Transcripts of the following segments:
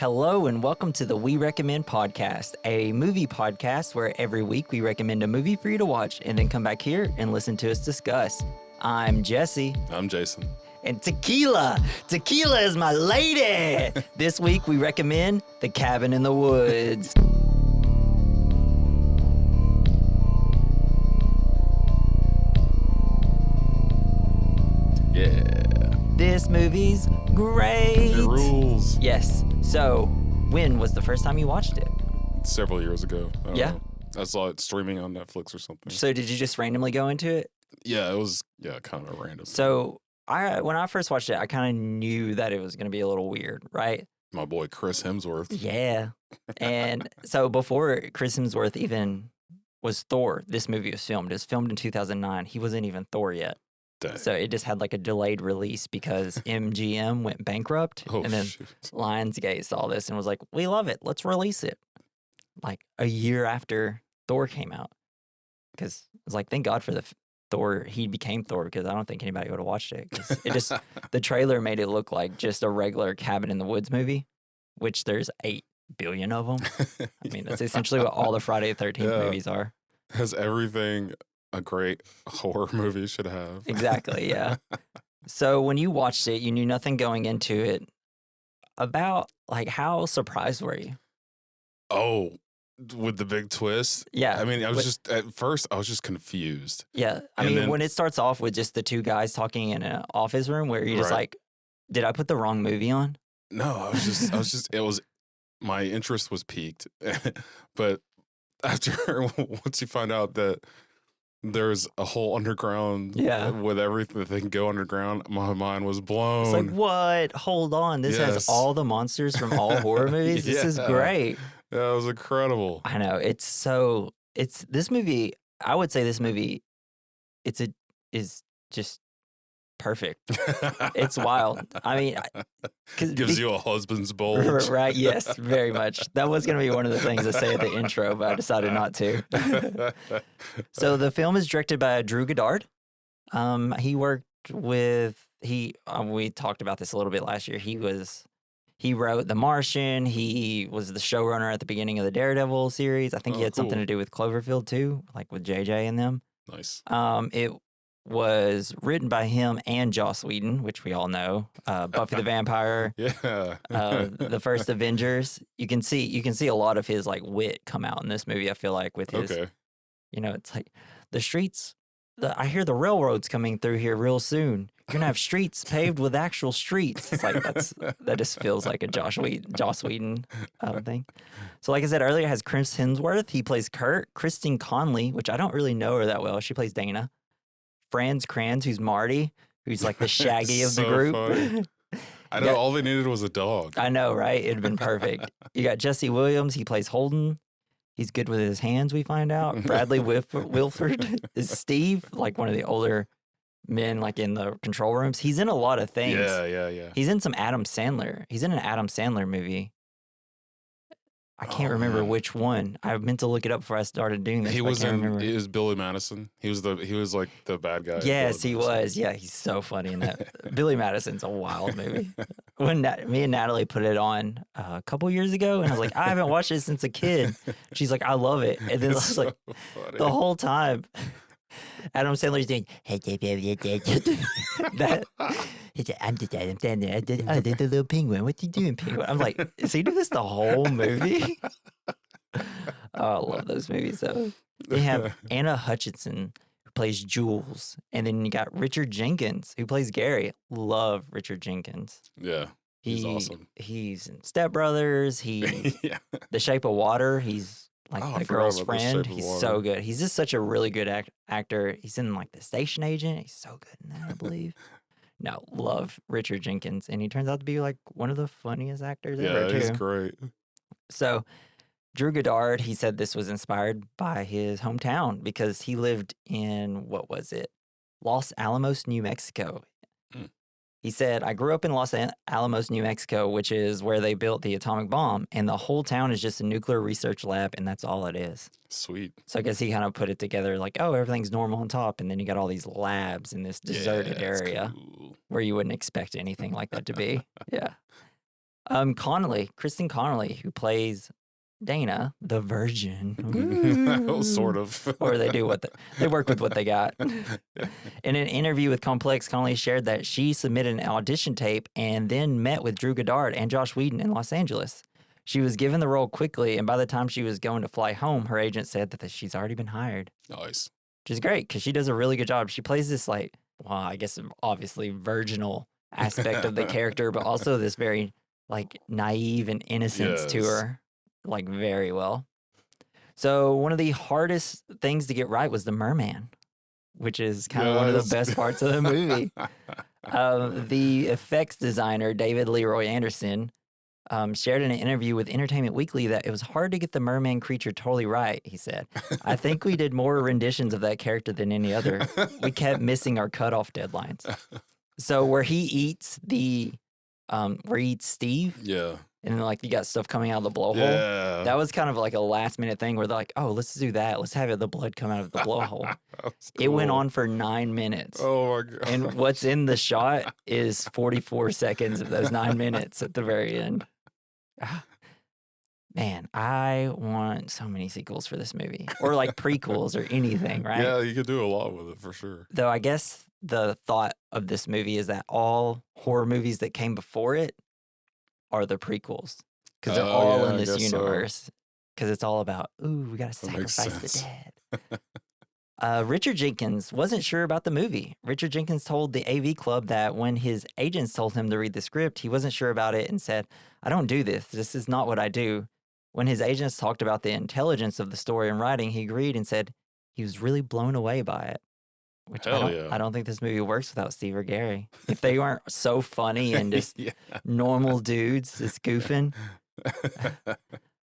Hello and welcome to the We Recommend podcast, a movie podcast where every week we recommend a movie for you to watch and then come back here and listen to us discuss. I'm Jesse. I'm Jason. And Tequila. Tequila is my lady. This week we recommend The Cabin in the Woods. Yeah. This movie's great. It rules. Yes. So, when was the first time you watched it? Several years ago. I don't Yeah? know. I saw it streaming on Netflix or something. So, did you just randomly go into it? Yeah, it was kind of a random. So, when I first watched it, I kind of knew that it was going to be a little weird, right? My boy Chris Hemsworth. Yeah. And so, before Chris Hemsworth even was Thor, this movie was filmed. It was filmed in 2009. He wasn't even Thor yet. Dang. So, it just had like a delayed release because MGM went bankrupt. Oh, and then shoot. Lionsgate saw this and was like, we love it. Let's release it. Like a year after Thor came out. Because it was like, thank God for the Thor. He became Thor because I don't think anybody would have watched it. 'Cause it just, the trailer made it look like just a regular Cabin in the Woods movie, which there's 8 billion of them. I mean, that's essentially what all the Friday the 13th movies are. Has everything a great horror movie should have. Exactly, yeah. So when you watched it, you knew nothing going into it. About, like, how surprised were you? Oh, with the big twist? Yeah. I mean, at first, I was just confused. Yeah. I mean, when it starts off with just the two guys talking in an office room where you're just Right. like, did I put the wrong movie on? No, my interest was piqued. But after, once you find out that there's a whole underground with everything that they can go underground, my mind was blown. It's like, what? Hold on. This has all the monsters from all horror movies? This is great. Yeah, it was incredible. I know. It's this movie, I would say this movie, is just perfect. It's wild. I mean, gives you a husband's bulge. Right, yes, very much. That was going to be one of the things I say at the intro, but I decided not to. So the film is directed by Drew Goddard. He worked with, we talked about this a little bit last year. He wrote The Martian. He was the showrunner at the beginning of the Daredevil series. I think he had something to do with Cloverfield too, like with JJ and them. Nice. It was written by him and Joss Whedon, which we all know. Buffy the Vampire. Yeah. The first Avengers. You can see a lot of his like wit come out in this movie. I feel like with his, it's like the streets. I hear the railroad's coming through here real soon. You're gonna have streets paved with actual streets. It's like that just feels like a Joss Whedon thing. So, like I said earlier, it has Chris Hemsworth. He plays Kurt. Kristen Conley, which I don't really know her that well. She plays Dana. Franz Kranz, who's Marty, who's like the Shaggy of the group. I know all they needed was a dog. I know, right? It'd been perfect. You got Jesse Williams. He plays Holden. He's good with his hands, we find out. Bradley Wilford is Steve, like one of the older men, like in the control rooms. He's in a lot of things. Yeah. He's in some Adam Sandler. He's in an Adam Sandler movie. I can't remember which one. I meant to look it up before I started doing this. He was Billy Madison. He was like the bad guy. Yes, he was. Yeah, he's so funny in that. Billy Madison's a wild movie. When me and Natalie put it on a couple years ago, and I was like, I haven't watched it since a kid. She's like, I love it. And then it was like the whole time, Adam Sandler's doing that. I'm just Adam Sandler. I did the little penguin. What you doing, penguin? I'm like, is he do this the whole movie? Oh, I love those movies though. They have Anna Hutchinson who plays Jules, and then you got Richard Jenkins who plays Gary. Love Richard Jenkins. Yeah, he's awesome. He's in Step Brothers. The Shape of Water. He's like the girl's friend. He's so good. He's just such a really good actor. He's in like The Station Agent. He's so good in that, I believe. No, love Richard Jenkins, and he turns out to be like one of the funniest actors ever too. Yeah, he's great. So, Drew Goddard, he said this was inspired by his hometown because he lived in, what was it? Los Alamos, New Mexico. He said, I grew up in Los Alamos, New Mexico, which is where they built the atomic bomb, and the whole town is just a nuclear research lab, and that's all it is. Sweet. So I guess he kind of put it together like, oh, everything's normal on top, and then you got all these labs in this deserted area where you wouldn't expect anything like that to be. Yeah. Kristen Conley, who plays Dana, the virgin. Sort of. Or they do they work with what they got. In an interview with Complex, Conley shared that she submitted an audition tape and then met with Drew Goddard and Joss Whedon in Los Angeles. She was given the role quickly, and by the time she was going to fly home, her agent said that she's already been hired. Nice. Which is great because she does a really good job. She plays this I guess obviously virginal aspect of the character, but also this very naive and innocence to her, very well. So one of the hardest things to get right was the merman, which is kind of one of the best parts of the movie. The effects designer, David Leroy Anderson, shared in an interview with Entertainment Weekly that it was hard to get the merman creature totally right, he said. I think we did more renditions of that character than any other. We kept missing our cutoff deadlines. So where he eats Steve. Yeah. And then you got stuff coming out of the blowhole. Yeah. That was kind of a last minute thing where they're like, oh, let's do that. Let's have the blood come out of the blowhole. Cool. It went on for 9 minutes. Oh my God. And what's in the shot is 44 seconds of those 9 minutes at the very end. Man, I want so many sequels for this movie. Or prequels or anything, right? Yeah, you could do a lot with it for sure. Though I guess the thought of this movie is that all horror movies that came before it are the prequels. Because they're all in this universe. Because it's all about, we got to sacrifice the dead. Richard Jenkins wasn't sure about the movie. Richard Jenkins told the AV Club that when his agents told him to read the script, he wasn't sure about it and said, I don't do this. This is not what I do. When his agents talked about the intelligence of the story and writing, he agreed and said he was really blown away by it. Which I don't think this movie works without Steve or Gary. If they weren't so funny and just normal dudes just goofing.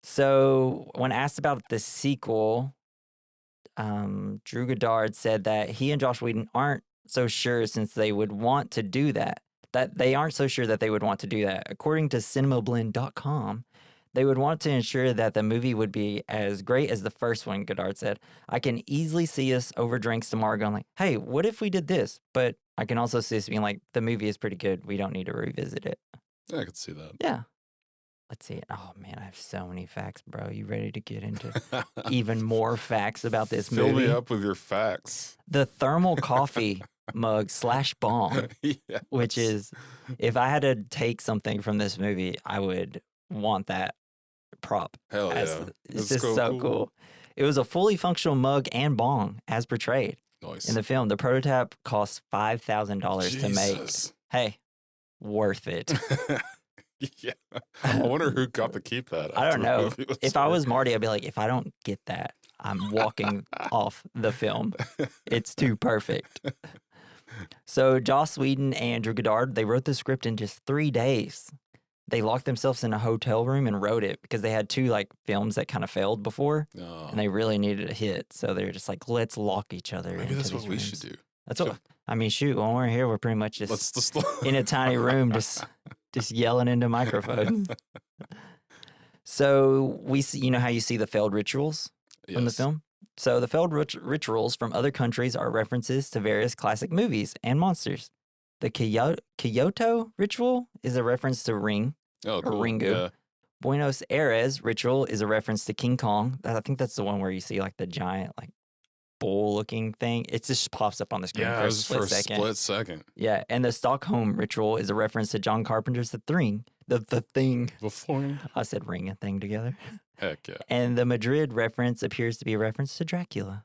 So when asked about the sequel, Drew Goddard said that he and Joss Whedon aren't so sure since they would want to do that. That they aren't so sure that they would want to do that. According to cinemablend.com, they would want to ensure that the movie would be as great as the first one, Goddard said. I can easily see us over drinks tomorrow going hey, what if we did this? But I can also see us being the movie is pretty good. We don't need to revisit it. Yeah, I could see that. Yeah. Let's see it. Oh, man, I have so many facts, bro. You ready to get into even more facts about this movie? Fill me up with your facts. The thermal coffee mug / bong, yes. Which is, if I had to take something from this movie, I would want that prop. Hell yeah. It's just so cool. It was a fully functional mug and bong as portrayed in the film. The prototype cost $5,000 to make. Hey, worth it. Yeah. I wonder who got to keep that. I don't know. If I was Marty, I'd be like, if I don't get that, I'm walking off the film. It's too perfect. So Joss Whedon and Drew Goddard, they wrote the script in just 3 days. They locked themselves in a hotel room and wrote it because they had 2 films that kind of failed before, and they really needed a hit. So they were just let's lock each other. Maybe that's what we should do. That's what I mean. Shoot, when we're here, we're pretty much just in a tiny room, just yelling into microphones. So we see, how you see the failed rituals from the film. So the failed rituals from other countries are references to various classic movies and monsters. The Kyoto ritual is a reference to Ring. Oh, cool. Or Ringu. Yeah. Buenos Aires ritual is a reference to King Kong. I think that's the one where you see the giant bull-looking thing. It just pops up on the screen for a split second. Yeah, and the Stockholm ritual is a reference to John Carpenter's The Thing. The Thing. The Thing. I said ring and thing together. Heck yeah. And the Madrid reference appears to be a reference to Dracula.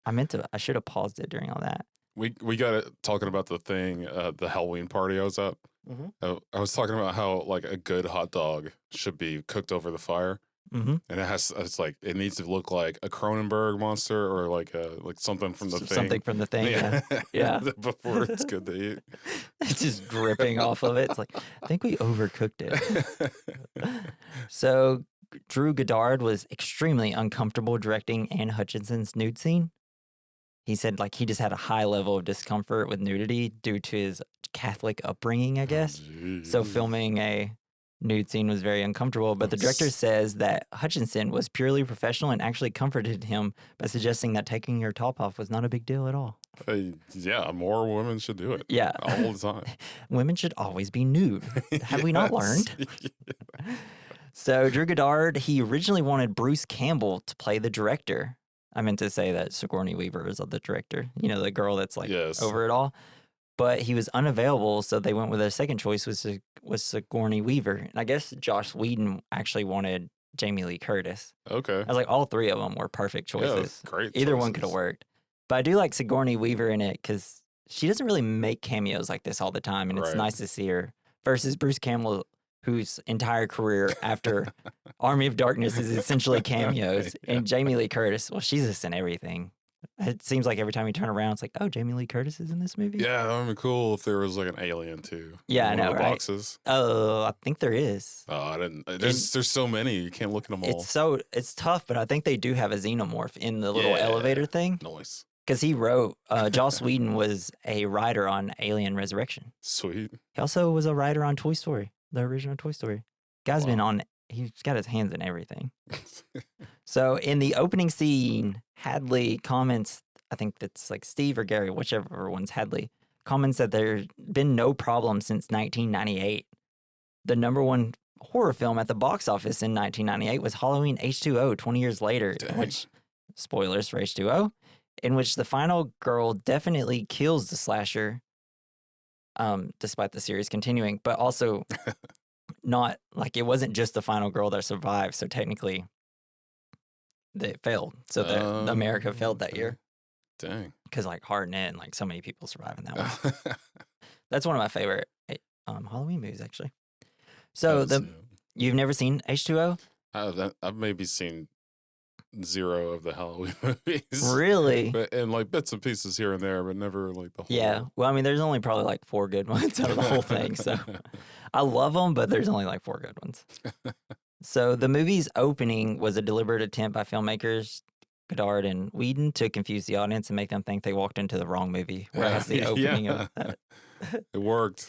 I should have paused it during all that. We got it talking about The Thing, the Halloween party I was at. Mm-hmm. I was talking about how a good hot dog should be cooked over the fire. Mm-hmm. And it needs to look like a Cronenberg monster or like something from The Thing. Something from The Thing, yeah. Before it's good to eat. It's just dripping off of it. It's I think we overcooked it. So Drew Goddard was extremely uncomfortable directing Anne Hutchinson's nude scene. He said he just had a high level of discomfort with nudity due to his Catholic upbringing, I guess. So filming a nude scene was very uncomfortable, but the director says that Hutchinson was purely professional and actually comforted him by suggesting that taking your top off was not a big deal at all. Yeah, more women should do it. Yeah. All the time. Women should always be nude. Have we not learned? So Drew Goddard, he originally wanted Bruce Campbell to play the director. I meant to say that Sigourney Weaver is the director. You know, the girl that's like over it all. But he was unavailable, so they went with their second choice was Sigourney Weaver. And I guess Joss Whedon actually wanted Jamie Lee Curtis. Okay. I was like, all three of them were perfect choices. Yeah, great Either choices. one could have worked. But I do like Sigourney Weaver in it because she doesn't really make cameos like this all the time, and it's nice to see her. Versus Bruce Campbell, whose entire career after Army of Darkness is essentially cameos. And Jamie Lee Curtis, well, she's just in everything. It seems like every time you turn around, it's like, oh, Jamie Lee Curtis is in this movie? Yeah, that would be cool if there was like an alien too. Yeah, I know, right? Boxes. Oh, I think there is. Oh, I didn't. There's so many. You can't look at them all. It's tough, but I think they do have a xenomorph in the little elevator thing. Nice. Because he wrote, Joss Whedon was a writer on Alien Resurrection. Sweet. He also was a writer on Toy Story, the original Toy Story. Guy's been on, he's got his hands in everything. So in the opening scene, Hadley comments, I think that's like Steve or Gary, whichever one's Hadley, comments that there's been no problem since 1998. The number one horror film at the box office in 1998 was Halloween H2O 20 years later, which, spoilers for H2O, in which the final girl definitely kills the slasher, despite the series continuing, but also not, like, it wasn't just the final girl that survived, so technically they failed. So the America failed that year. Dang. Because, like, Hartnett and, like, so many people survive in that one. That's one of my favorite Halloween movies, actually. So, you've never seen H2O? I've maybe seen 0 of the Halloween movies. Really? And, like, bits and pieces here and there, but never, like, the whole. Yeah. Well, I mean, there's only probably, like, 4 good ones out of the whole thing, so. I love them, but there's only, like, 4 good ones. So, the movie's opening was a deliberate attempt by filmmakers Goddard and Whedon to confuse the audience and make them think they walked into the wrong movie. Whereas the opening of that. It worked.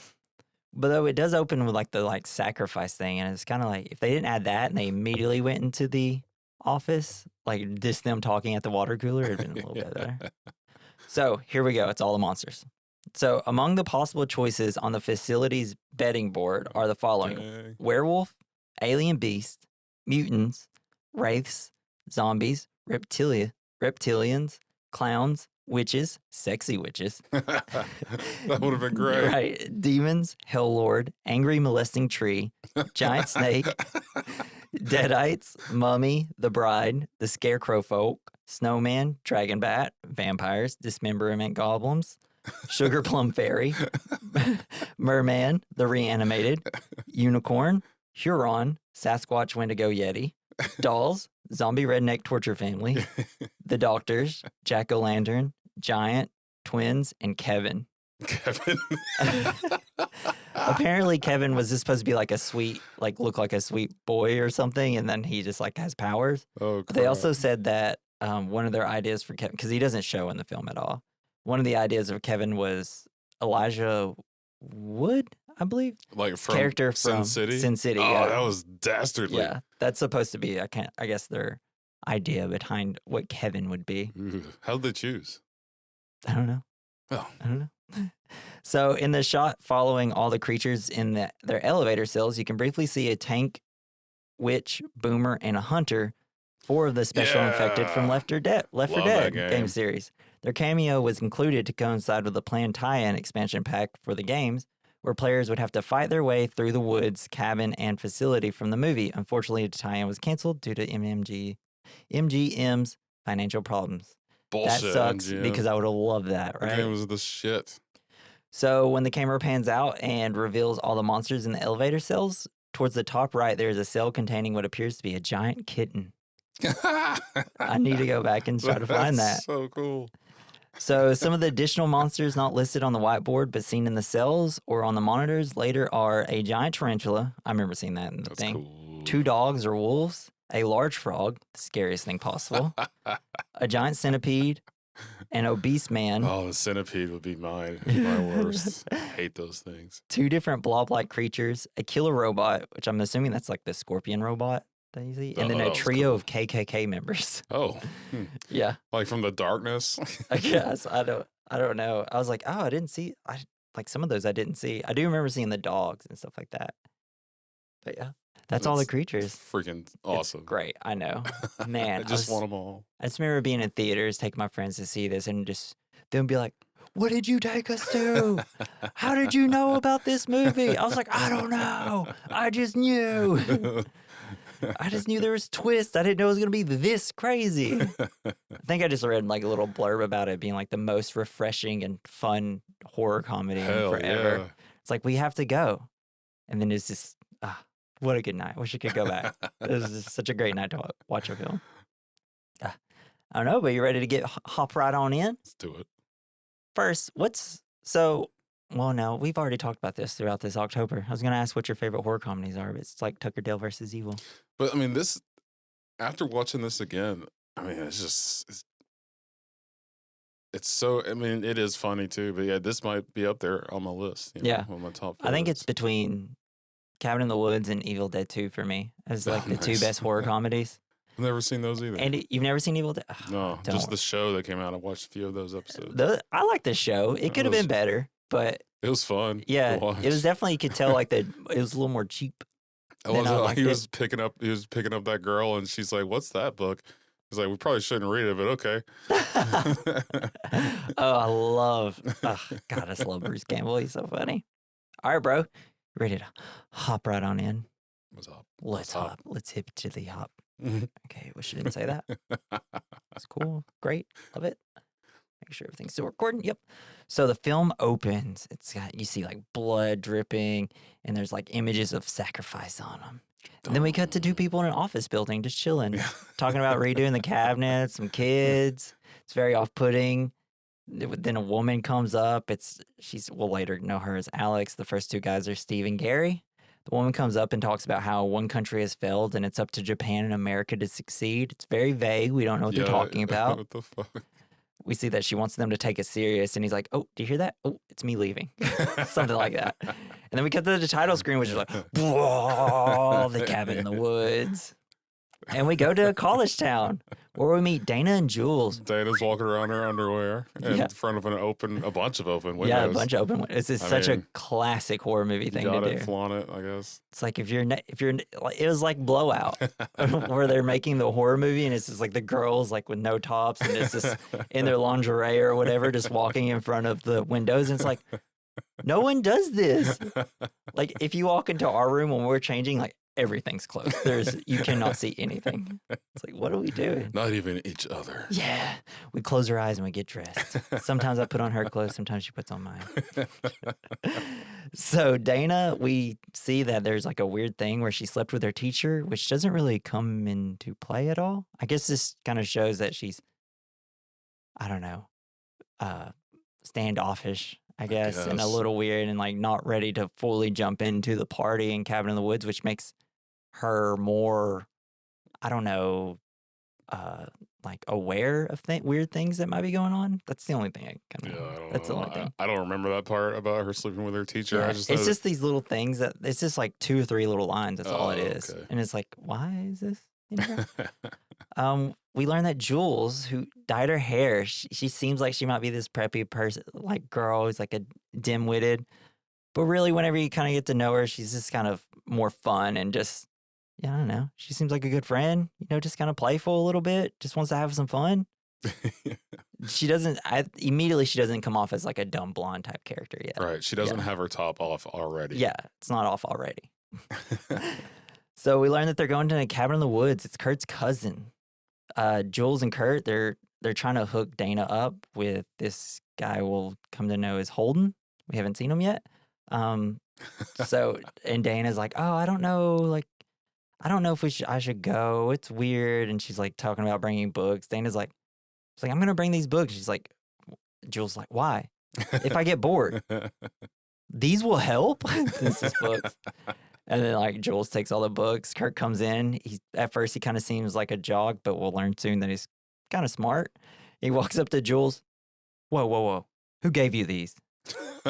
But though it does open with like the sacrifice thing, and it's kind of like if they didn't add that and they immediately went into the office, like just them talking at the water cooler, it'd been a little bit better. So here we go. It's all the monsters. So among the possible choices on the facility's betting board are the following: werewolf, alien beast, mutants, wraiths, zombies, reptilians, clowns, witches, sexy witches. That would have been great. Right. Demons, hell lord, angry molesting tree, giant snake, deadites, mummy, the bride, the scarecrow folk, snowman, dragon bat, vampires, dismemberment goblins, sugar plum fairy, merman, the reanimated, unicorn, Huron, Sasquatch Wendigo Yeti, dolls, zombie redneck torture family, the doctors, jack-o'-lantern, giant, twins, and Kevin. Kevin. Apparently Kevin was just supposed to be like a sweet, like look like a sweet boy or something, and then he just like has powers. Oh, but they also said that one of their ideas for Kevin, because he doesn't show in the film at all, one of the ideas of Kevin was Elijah Wood, I believe, like from character from Sin City. Oh, that was dastardly. Yeah, that's supposed to be. I guess their idea behind what Kevin would be. Ooh, how'd they choose? I don't know. Oh, I don't know. So in the shot following all the creatures in their elevator cells, you can briefly see a tank, witch, boomer, and a hunter. 4 of the special infected from Left 4 Dead game series. Their cameo was included to coincide with the planned tie-in expansion pack for the games, where players would have to fight their way through the woods, cabin, and facility from the movie. Unfortunately, the tie-in was canceled due to MGM's financial problems. Bullshit. That sucks because I would have loved that, right? The game was the shit. So when the camera pans out and reveals all the monsters in the elevator cells, towards the top right, there is a cell containing what appears to be a giant kitten. I need to go back and try to find that. So cool. So some of the additional monsters not listed on the whiteboard but seen in the cells or on the monitors later are a giant tarantula. I remember seeing that in the thing. Cool. 2 dogs or wolves, a large frog, the scariest thing possible, a giant centipede, an obese man. Oh, the centipede would be my worst. I hate those things. 2 different blob-like creatures, a killer robot, which I'm assuming that's like the scorpion robot that you see, and then a trio of KKK members. Oh. Yeah. Like from the darkness? I guess. I I don't know. I was like, oh, I didn't see. Like some of those I didn't see. I do remember seeing the dogs and stuff like that. But yeah, that's all the creatures. Freaking awesome. It's great. I know. Man, I just want them all. I just remember being in theaters, taking my friends to see this, and just them be like, what did you take us to? How did you know about this movie? I was like, I don't know. I just knew. I just knew there was twists. I didn't know it was going to be this crazy. I think I just read like a little blurb about it being like the most refreshing and fun horror comedy forever. Yeah. It's like, we have to go. And then it's just, what a good night. Wish I could go back. It was just such a great night to watch a film. I don't know, but you ready to hop right on in? Let's do it. First, well, no, we've already talked about this throughout this October. I was going to ask what your favorite horror comedies are, but it's like Tucker Dale versus Evil. But I mean, after watching this again, I mean, it's so, I mean, it is funny too, but yeah, this might be up there on my list. On my top favorites. I think it's between Cabin in the Woods and Evil Dead 2 for me as like the two best horror comedies. I've never seen those either. And you've never seen Evil Dead? No, just the show that came out. I watched a few of those episodes. I like the show. It could have been better, but it was fun. Yeah, it was definitely, you could tell like that it was a little more cheap. He was picking up that girl, and she's like, "What's that book?" He's like, "We probably shouldn't read it, but okay." God, I just love Bruce Campbell. He's so funny. All right, bro, ready to hop right on in? What's up? Let's hop. Let's hip to the hop. Okay, wish I didn't say that. It's cool. Great. Love it. Make sure everything's still recording. Yep. So the film opens. You see like blood dripping, and there's like images of sacrifice on them. And then we cut to two people in an office building just chilling, talking about redoing the cabinets, some kids. It's very off-putting. Then a woman comes up. We'll later know her as Alex. The first two guys are Steve and Gary. The woman comes up and talks about how one country has failed and it's up to Japan and America to succeed. It's very vague. We don't know what they're talking about. What the fuck? We see that she wants them to take it serious, and he's like, oh, do you hear that? Oh, it's me leaving. Something like that. And then we cut to the title screen, which is like, whoa, the cabin in the woods. And we go to a college town where we meet Dana and Jules. Dana's walking around in her underwear in front of a bunch of open windows. Yeah, a bunch of open windows. It's such a classic horror movie thing to do. Flaunt it, I guess. It's like it was like Blowout, where they're making the horror movie, and it's just like the girls like with no tops, and it's just in their lingerie or whatever, just walking in front of the windows, and it's like, no one does this. Like if you walk into our room when we're changing, like, everything's closed. You cannot see anything. It's like, what are we doing? Not even each other. Yeah. We close our eyes and we get dressed. Sometimes I put on her clothes. Sometimes she puts on mine. So Dana, we see that there's like a weird thing where she slept with her teacher, which doesn't really come into play at all. I guess this kind of shows that she's, I don't know, standoffish, I guess, and a little weird and like not ready to fully jump into the party and Cabin in the Woods, which makes her more, I don't know, like aware of weird things that might be going on. That's the only thing the only thing. I don't remember that part about her sleeping with her teacher. Yeah, it's just these little things that it's just like 2 or 3 little lines. That's all it is. Okay. And it's like, why is this in here? We learned that Jules, who dyed her hair, she seems like she might be this preppy person, like girl who's like a dim-witted. But really, whenever you kind of get to know her, she's just kind of more fun and just, I don't know. She seems like a good friend, just kind of playful a little bit, just wants to have some fun. She doesn't come off as like a dumb blonde type character yet. Right. She doesn't have her top off already. Yeah, it's not off already. So we learned that they're going to a cabin in the woods. It's Kurt's cousin. Jules and Kurt, they're trying to hook Dana up with this guy we'll come to know as Holden. We haven't seen him yet. And Dana's like, oh, I don't know if I should go. It's weird. And she's like talking about bringing books. Dana's like, I'm going to bring these books. She's like, Jules like, why? If I get bored, these will help. This is books. And then like Jules takes all the books. Kurt comes in. At first he kind of seems like a jock, but we'll learn soon that he's kind of smart. He walks up to Jules. Whoa. Who gave you these?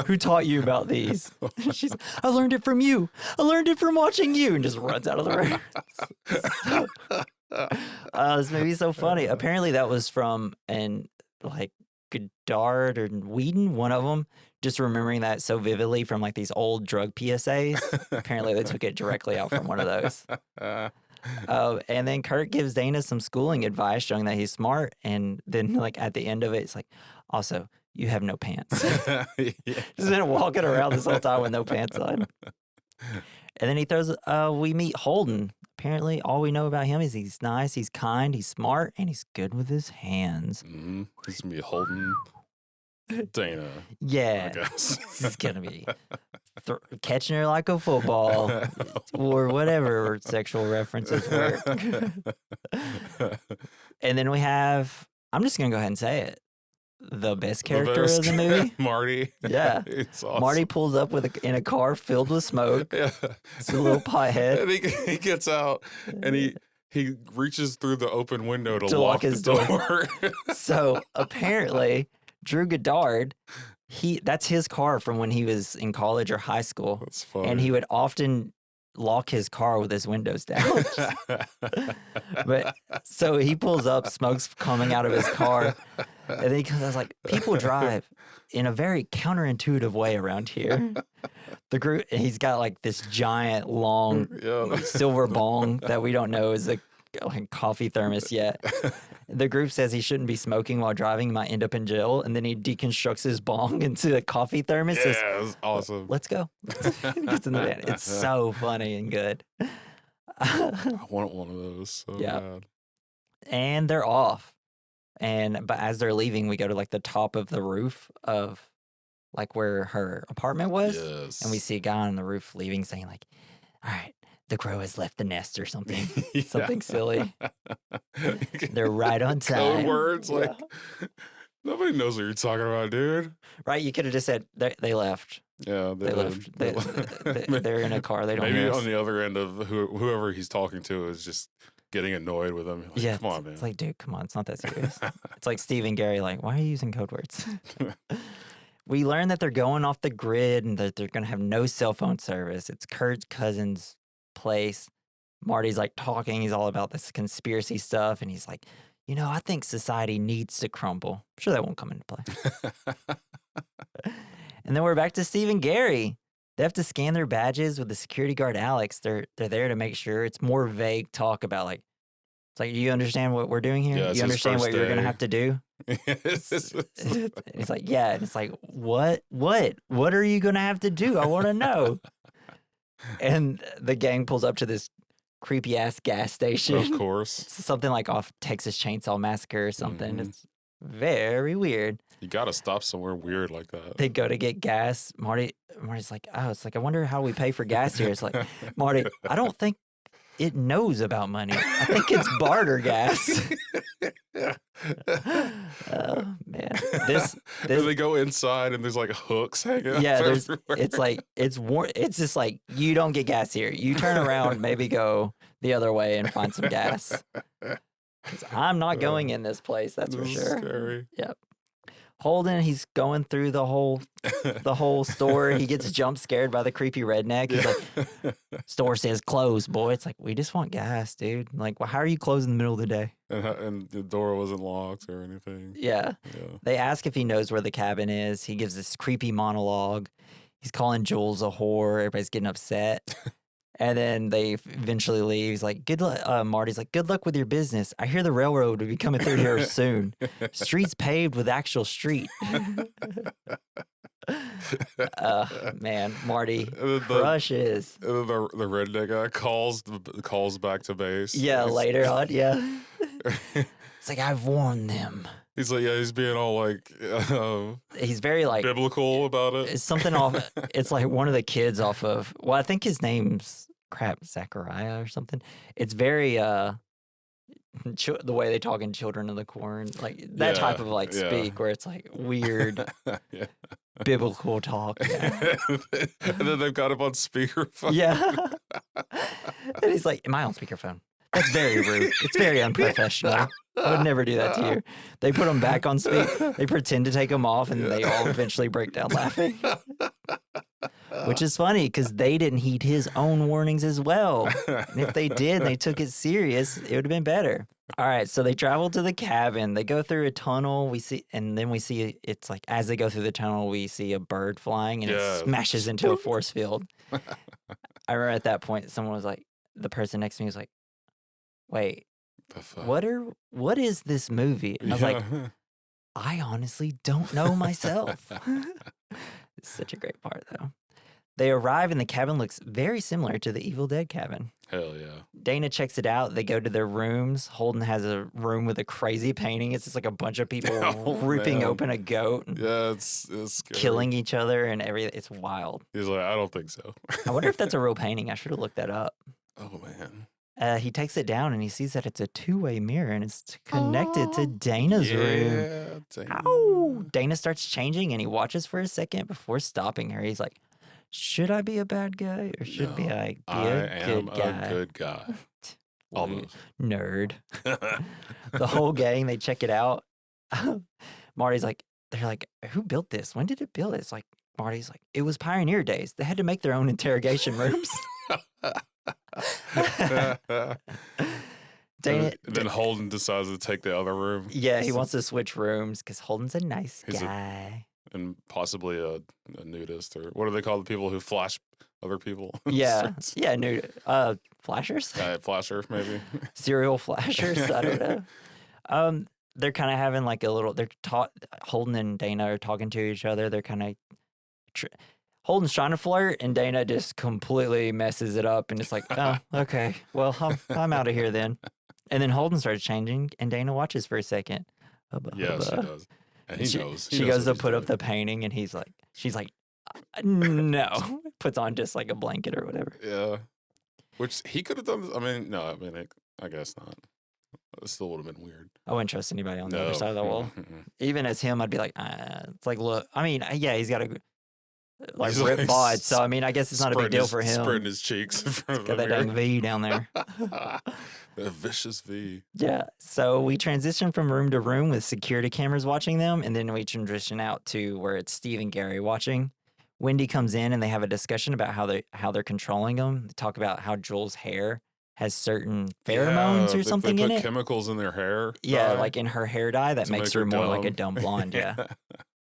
Who taught you about these? She's, I learned it from you. I learned it from watching you, and just runs out of the room. This movie is so funny. Apparently that was from Goddard or Whedon, one of them, just remembering that so vividly from like these old drug PSAs. Apparently they took it directly out from one of those. And then Kurt gives Dana some schooling advice showing that he's smart. And then like at the end of it, it's like, also, you have no pants. Just been walking around this whole time with no pants on. And then he throws, we meet Holden. Apparently, all we know about him is he's nice, he's kind, he's smart, and he's good with his hands. Mm-hmm. He's going to be Holden Dana. Yeah. I guess. It's going to be catching her like a football or whatever sexual references work. And then we have, I'm just going to go ahead and say it, the best character of the movie. Marty. Yeah. It's awesome. Marty pulls up in a car filled with smoke. Yeah. It's a little pothead. And he gets out and he reaches through the open window to lock his door. So apparently, Drew Goddard, that's his car from when he was in college or high school. That's funny. And he would often lock his car with his windows down. But so he pulls up, smoke's coming out of his car. And then he comes, I was like, people drive in a very counterintuitive way around here. The group, he's got like this giant, long silver bong that we don't know is a coffee thermos yet. The group says he shouldn't be smoking while driving, might end up in jail. And then he deconstructs his bong into a coffee thermos. Yeah, that's awesome. Let's go. He gets in the van. It's so funny and good. I want one of those so bad. And they're off. But as they're leaving, we go to like the top of the roof of like where her apartment was. Yes. And we see a guy on the roof leaving saying like, all right, the crow has left the nest or something. Something silly. They're right on time. Code words. Like, nobody knows what you're talking about, dude. Right? You could have just said they left. Yeah, they left. They're in a car. They don't Maybe hear us. On the other end of whoever he's talking to is just getting annoyed with him. Like, come on, man. It's like, dude, come on. It's not that serious. It's like Steve and Gary, like, why are you using code words? We learn that they're going off the grid and that they're going to have no cell phone service. It's Kurt's cousin's place. Marty's like talking. He's all about this conspiracy stuff. And he's like, I think society needs to crumble. I'm sure that won't come into play. And then we're back to Steve and Gary. They have to scan their badges with the security guard, Alex. They're there to make sure. It's more vague talk about like, it's like, you understand what we're doing here? Yeah, you understand what you're going to have to do? It's like, yeah. And it's like, what are you going to have to do? I want to know. And the gang pulls up to this creepy ass gas station. Of course. It's something like off Texas Chainsaw Massacre or something. Mm-hmm. It's very weird. You got to stop somewhere weird like that. They go to get gas. Marty's like, it's like, I wonder how we pay for gas here. It's like, Marty, I don't think it knows about money. I think it's barter gas. Oh man, this they go inside and there's like hooks hanging up everywhere. It's like it's just like, you don't get gas here. You turn around, maybe go the other way and find some gas. 'Cause I'm not going in this place. That's for sure. Scary. Yep. Holden, he's going through the whole store. He gets jump scared by the creepy redneck. He's like, store says close, boy. It's like, we just want gas, dude. Like, well, how are you closed in the middle of the day? And the door wasn't locked or anything. Yeah. They ask if he knows where the cabin is. He gives this creepy monologue. He's calling Jules a whore. Everybody's getting upset. And then they eventually leave. He's like, good luck. Marty's like, good luck with your business. I hear the railroad will be coming through here soon. Streets paved with actual street. Man, Marty crushes. The redneck guy calls back to base. Yeah, later on, yeah. It's like, I've warned them. He's like, he's being all like, he's very like biblical about it. It's something off. It's like one of the kids off of, I think his name's Zachariah or something. It's very, the way they talk in Children of the Corn, like that type of like speak where it's like weird biblical talk. Yeah. And then they've got him on speakerphone. Yeah. And he's like, am I on speakerphone? That's very rude. It's very unprofessional. I would never do that to you. They put them back on speak. They pretend to take them off, and they all eventually break down laughing. Which is funny because they didn't heed his own warnings as well. And if they did and they took it serious, it would have been better. All right, so they travel to the cabin. They go through a tunnel. And then we see it's like as they go through the tunnel, we see a bird flying and it smashes into a force field. I remember at that point, someone was like, the person next to me was like, "Wait, what is this movie?" And I was like, "I honestly don't know myself." It's such a great part, though. They arrive and the cabin looks very similar to the Evil Dead cabin. Hell yeah. Dana checks it out. They go to their rooms. Holden has a room with a crazy painting. It's just like a bunch of people ripping open a goat. Yeah, it's scary. Killing each other and everything. It's wild. He's like, I don't think so. I wonder if that's a real painting. I should have looked that up. Oh, man. He takes it down and he sees that it's a two-way mirror and it's connected to Dana's room. Ow! Dana starts changing and he watches for a second before stopping her. He's like, should I be a bad guy or should be a good guy? Almost. Nerd. The whole gang, they check it out. Marty's like, they're like, who built this? When did it build? It's like, Marty's like, it was pioneer days. They had to make their own interrogation rooms. Then Holden decides to take the other room. Yeah, he wants to switch rooms because Holden's a nice guy. And possibly a nudist, or what do they call the people who flash other people? Yeah, flashers? Flasher, maybe. Serial flashers? I don't know. They're kind of having like a little, Holden and Dana are talking to each other. They're kind of, Holden's trying to flirt and Dana just completely messes it up and it's like, oh, okay, well, I'm out of here then. And then Holden starts changing and Dana watches for a second. Yeah, she does. And he knows. She goes to put up the painting and she's like, no. Puts on just like a blanket or whatever. Yeah. Which he could have done. I guess not. It still would have been weird. I wouldn't trust anybody on the other side of the wall. Even as him, I'd be like, it's like, look, I mean, yeah, he's got a ripped bod. So, I mean, I guess it's not a big deal for him. Spreading his cheeks in front of the mirror. Got that dang V down there. A vicious V. Yeah. So we transition from room to room with security cameras watching them. And then we transition out to where it's Steve and Gary watching. Wendy comes in and they have a discussion about how they're controlling them. They talk about how Jules' hair has certain pheromones or something in it. They put chemicals in their hair. Yeah, like in her hair dye that makes her more like a dumb blonde. Yeah.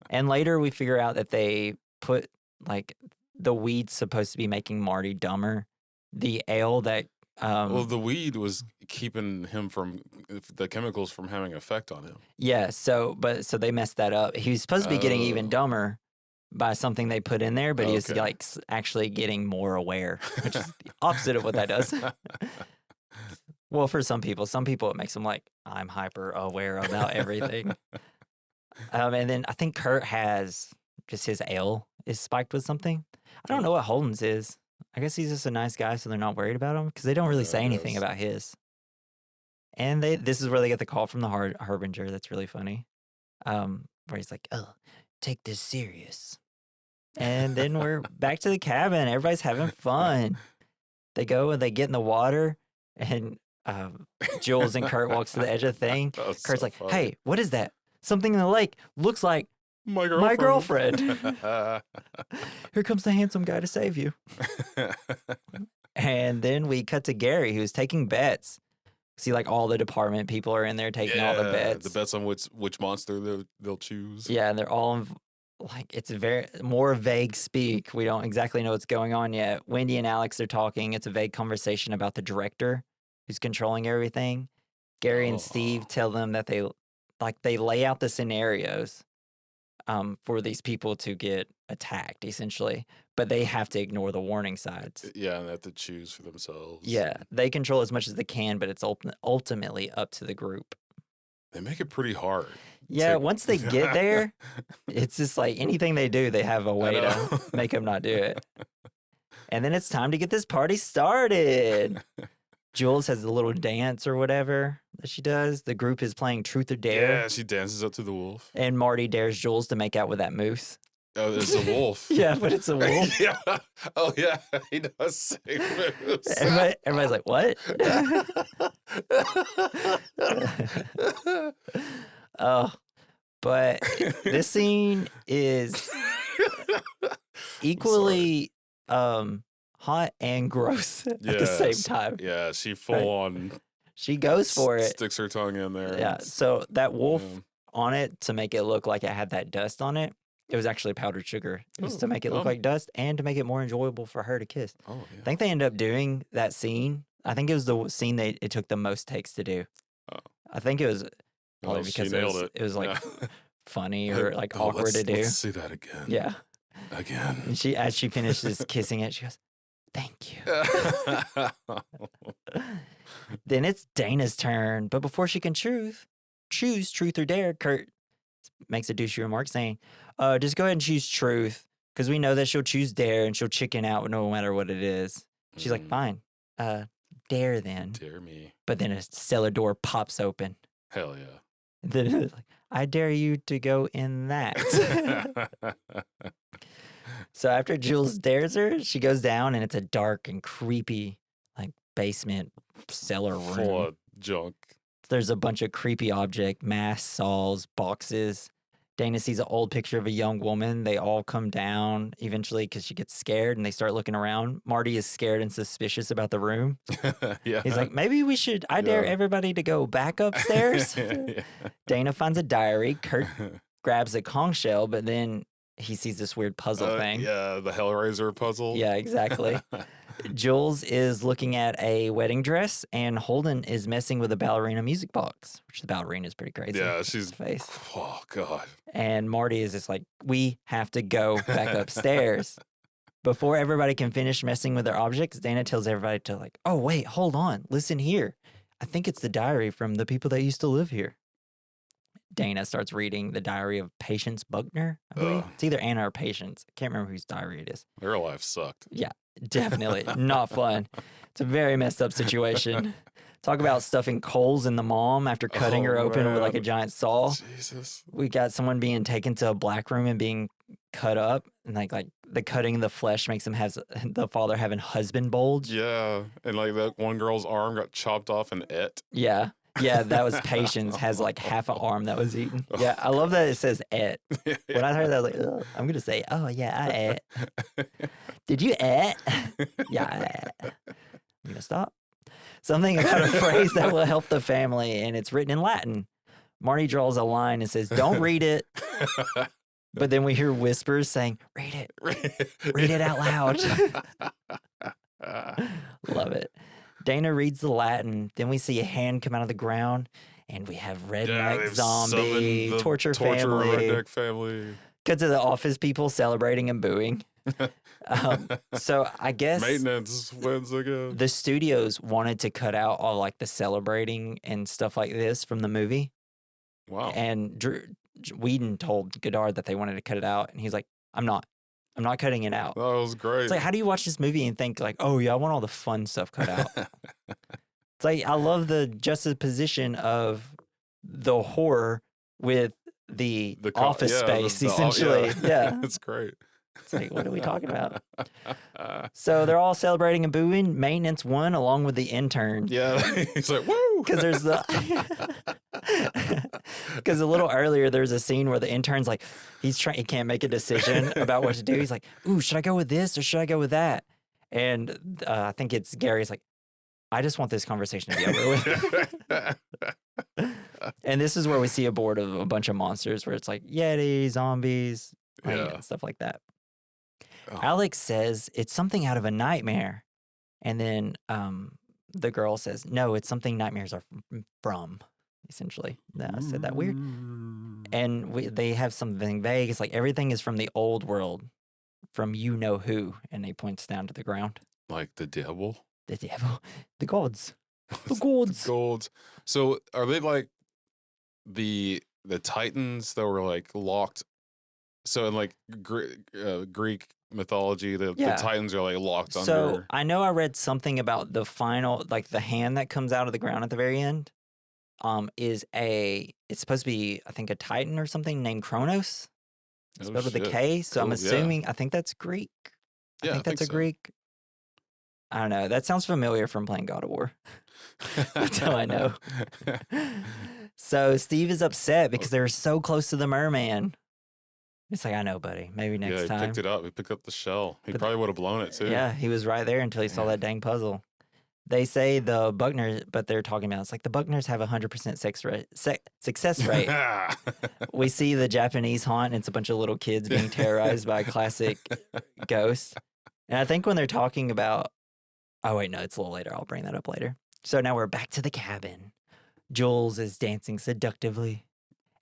And later we figure out that they put like the weed's supposed to be making Marty dumber. The ale that well, the weed was keeping him from the chemicals from having effect on him. Yeah, so they messed that up. He was supposed to be getting even dumber by something they put in there, but he was like actually getting more aware, which is the opposite of what that does. Well, for some people it makes them like, I'm hyper aware about everything. And then I think Kurt has just his ale is spiked with something. I don't know what Holden's is. I guess he's just a nice guy, so they're not worried about him because they don't really say anything about his. And this is where they get the call from the Harbinger. That's really funny. Where he's like, "Oh, take this serious." And then we're back to the cabin. Everybody's having fun. They go and they get in the water, and Jules and Kurt walks to the edge of the thing. Kurt's like, funny. "Hey, what is that? Something in the lake looks like my girlfriend." Here comes the handsome guy to save you. And then we cut to Gary, who's taking bets. See, like all the department people are in there taking all the bets. The bets on which monster they'll choose. Yeah, and they're all like, it's very more vague speak. We don't exactly know what's going on yet. Wendy and Alex are talking. It's a vague conversation about the director who's controlling everything. Gary and Steve tell them that they lay out the scenarios for these people to get attacked, essentially. But they have to ignore the warning signs. Yeah, and they have to choose for themselves. Yeah, they control as much as they can, but it's ultimately up to the group. They make it pretty hard. Yeah, once they get there, it's just like anything they do, they have a way to make them not do it. And then it's time to get this party started. Jules has a little dance or whatever that she does. The group is playing Truth or Dare. Yeah, she dances up to the wolf. And Marty dares Jules to make out with that moose. Oh, it's a wolf. Yeah, but it's a wolf. Yeah. Oh, yeah. He does say moose. Everybody's like, what? Oh, but this scene is equally hot and gross at the same time. Yeah, she full on She goes for it. Sticks her tongue in there. Yeah. So that wolf on it, to make it look like it had that dust on it, it was actually powdered sugar. It was to make it look like dust and to make it more enjoyable for her to kiss. Oh, yeah. I think they ended up doing that scene. I think it was the scene it took the most takes to do. Oh. I think it was probably because it was like funny or like awkward to do. Let's see that again. Yeah. Again. And as she finishes kissing it, she goes, "Thank you." Then it's Dana's turn. But before she can choose truth or dare, Kurt makes a douchey remark saying, just go ahead and choose truth, because we know that she'll choose dare and she'll chicken out no matter what it is. She's like, fine, dare then. Dare me. But then a cellar door pops open. Hell yeah. And then it's like, I dare you to go in that. So after Jules dares her, she goes down, and it's a dark and creepy like basement cellar room. Full of junk. There's a bunch of creepy objects, masks, saws, boxes. Dana sees an old picture of a young woman. They all come down eventually because she gets scared and they start looking around. Marty is scared and suspicious about the room. Yeah. He's like, maybe we should, I dare everybody to go back upstairs. Yeah. Dana finds a diary. Kurt grabs a conch shell, but then he sees this weird puzzle thing. Yeah, the Hellraiser puzzle. Yeah, exactly. Jules is looking at a wedding dress, and Holden is messing with a ballerina music box, which the ballerina is pretty crazy. Yeah, she's face. Oh God. And Marty is just like, we have to go back upstairs. Before everybody can finish messing with their objects, Dana tells everybody to like, oh wait, hold on, listen here. I think it's the diary from the people that used to live here. Dana starts reading the diary of Patience Buckner, I believe. It's either Anna or Patience. I can't remember whose diary it is. Their life sucked. Yeah, definitely. Not fun. It's a very messed up situation. Talk about stuffing coals in the mom after cutting her open with like a giant saw. Jesus. We got someone being taken to a black room and being cut up. And like the cutting of the flesh makes him have the father having husband bulge. Yeah. And like that one girl's arm got chopped off and ate. Yeah. Yeah, that was Patience, has like half an arm that was eaten. Yeah, I love that it says et. When I heard that, I was like, ugh, I'm going to say, oh, yeah, I ate. Did you et? Yeah, I ate. I'm going to stop. Something about a phrase that will help the family, and it's written in Latin. Marty draws a line and says, don't read it. But then we hear whispers saying, read it. Read it out loud. Love it. Dana reads the Latin. Then we see a hand come out of the ground, and we have redneck zombie, torture family. Redneck family. Cut to the office people celebrating and booing. So I guess maintenance wins again. The studios wanted to cut out all like the celebrating and stuff like this from the movie. Wow. And Whedon told Godard that they wanted to cut it out, and he's like, I'm not cutting it out. That was great. It's like, how do you watch this movie and think like, oh yeah, I want all the fun stuff cut out? It's like, I love the juxtaposition of the horror with the office space, essentially. Yeah. It's great. It's like, what are we talking about? So they're all celebrating and booing. Maintenance won along with the intern. Yeah. He's like, woo! Because there's because a little earlier there's a scene where the intern's like, he can't make a decision about what to do. He's like, ooh, should I go with this or should I go with that? And I think it's Gary's like, I just want this conversation to be over with. And this is where we see a board of a bunch of monsters where it's like Yeti, zombies, and stuff like that. Oh. Alex says it's something out of a nightmare. And then the girl says, no, it's something nightmares are from, essentially. I said that weird. And they have something vague. It's like everything is from the old world, from you know who. And he points down to the ground. Like the devil? The devil. The gods. The gods. The gods. So are they like the Titans that were like locked? So in like Greek mythology, the Titans are like locked under. So I know I read something about the final, like the hand that comes out of the ground at the very end, it's supposed to be, I think, a Titan or something named Kronos. It's spelled with a K. So I'm assuming, I think that's Greek. I think that's a Greek. I don't know. That sounds familiar from playing God of War. That's how I know. So Steve is upset because they were so close to the merman. It's like, I know, buddy. Maybe next time. Yeah, he picked it up. He picked up the shell. He probably would have blown it, too. Yeah, he was right there until he saw that dang puzzle. They say the Buckners, but they're talking about it's like the Buckners have 100% success rate. We see the Japanese haunt, and it's a bunch of little kids being terrorized by a classic ghost. And I think when they're talking about, oh wait, no, it's a little later. I'll bring that up later. So now we're back to the cabin. Jules is dancing seductively.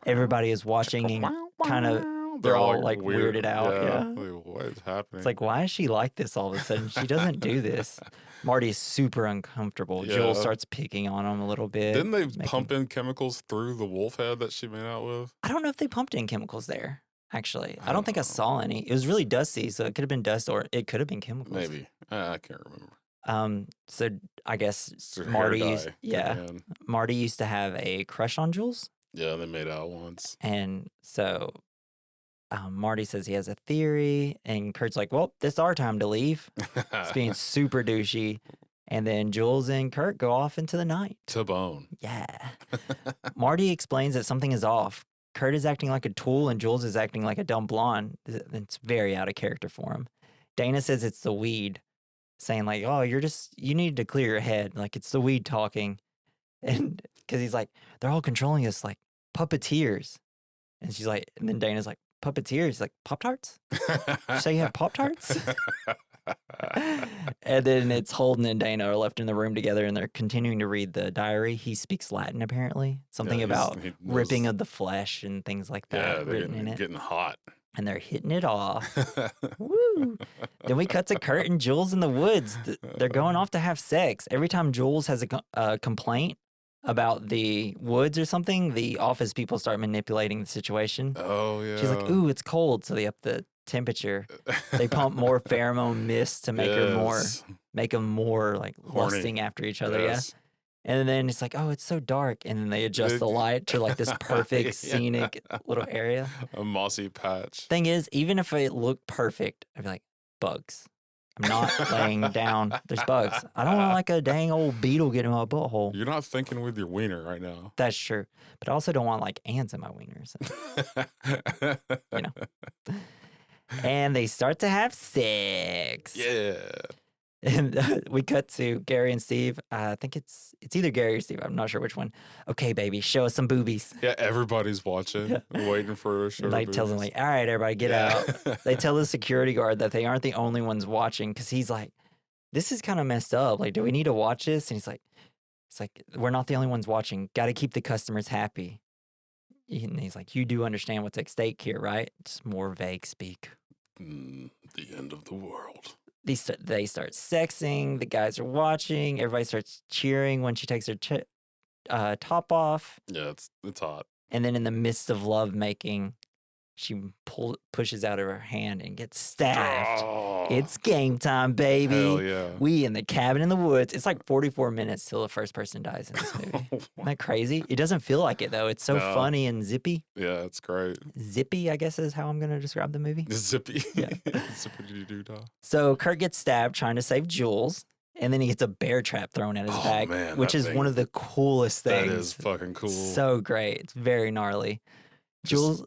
Everybody is watching and kind of, they're all like weirded out. Yeah. Like, what is happening? It's like, why is she like this all of a sudden? She doesn't do this. Marty's super uncomfortable. Yeah. Jules starts picking on him a little bit. Didn't they pump in chemicals through the wolf head that she made out with? I don't know if they pumped in chemicals there, actually. I don't think I saw any. It was really dusty, so it could have been dust or it could have been chemicals. Maybe. I can't remember. So I guess Marty used to have a crush on Jules. Yeah, they made out once. And so Marty says he has a theory, and Kurt's like, well, this is our time to leave. It's being super douchey. And then Jules and Kurt go off into the night. To bone. Yeah. Marty explains that something is off. Kurt is acting like a tool, and Jules is acting like a dumb blonde. It's very out of character for him. Dana says it's the weed, saying like, oh, you need to clear your head. Like, it's the weed talking. And because he's like, they're all controlling us like puppeteers. And she's like, and then Dana's like, puppeteers, like Pop-Tarts? You say you have Pop-Tarts? And then it's Holden and Dana are left in the room together, and they're continuing to read the diary. He speaks Latin, apparently. Something about ripping of the flesh and things like that written in it. Getting hot. And they're hitting it off. Woo! Then we cut to Kurt and Jules in the woods. They're going off to have sex. Every time Jules has a complaint about the woods or something, the office people start manipulating the situation. Oh, yeah. She's like, ooh, it's cold. So they up the temperature. They pump more pheromone mist to make them more like horny, lusting after each other. Yes. Yeah. And then it's like, oh, it's so dark. And then they adjust the light to like this perfect scenic little area. A mossy patch. Thing is, even if it looked perfect, I'd be like, bugs. I'm not laying down. There's bugs. I don't want like a dang old beetle getting in my butthole. You're not thinking with your wiener right now. That's true. But I also don't want like ants in my wiener. So, you know. And they start to have sex. Yeah. And we cut to Gary and Steve. I think it's either Gary or Steve. I'm not sure which one. Okay, baby, show us some boobies. Yeah, everybody's watching, waiting for a show. Like tells them like, all right, everybody, get out. They tell the security guard that they aren't the only ones watching because he's like, this is kind of messed up. Like, do we need to watch this? And he's like, it's like we're not the only ones watching. Got to keep the customers happy. And he's like, you do understand what's at stake here, right? It's more vague speak. The end of the world. They start sexing. The guys are watching. Everybody starts cheering when she takes her top off. Yeah, it's hot. And then in the midst of love making, she pushes out of her hand and gets stabbed. Oh, it's game time, baby. Hell yeah. We in the cabin in the woods. It's like 44 minutes till the first person dies in this movie. Isn't that crazy? It doesn't feel like it, though. It's so funny and zippy. Yeah, it's great. Zippy, I guess, is how I'm going to describe the movie. Zippy. Yeah. Zippity-doo-dah. So Kurt gets stabbed trying to save Jules. And then he gets a bear trap thrown at his back, which is one of the coolest things. That is fucking cool. So great. It's very gnarly. Jules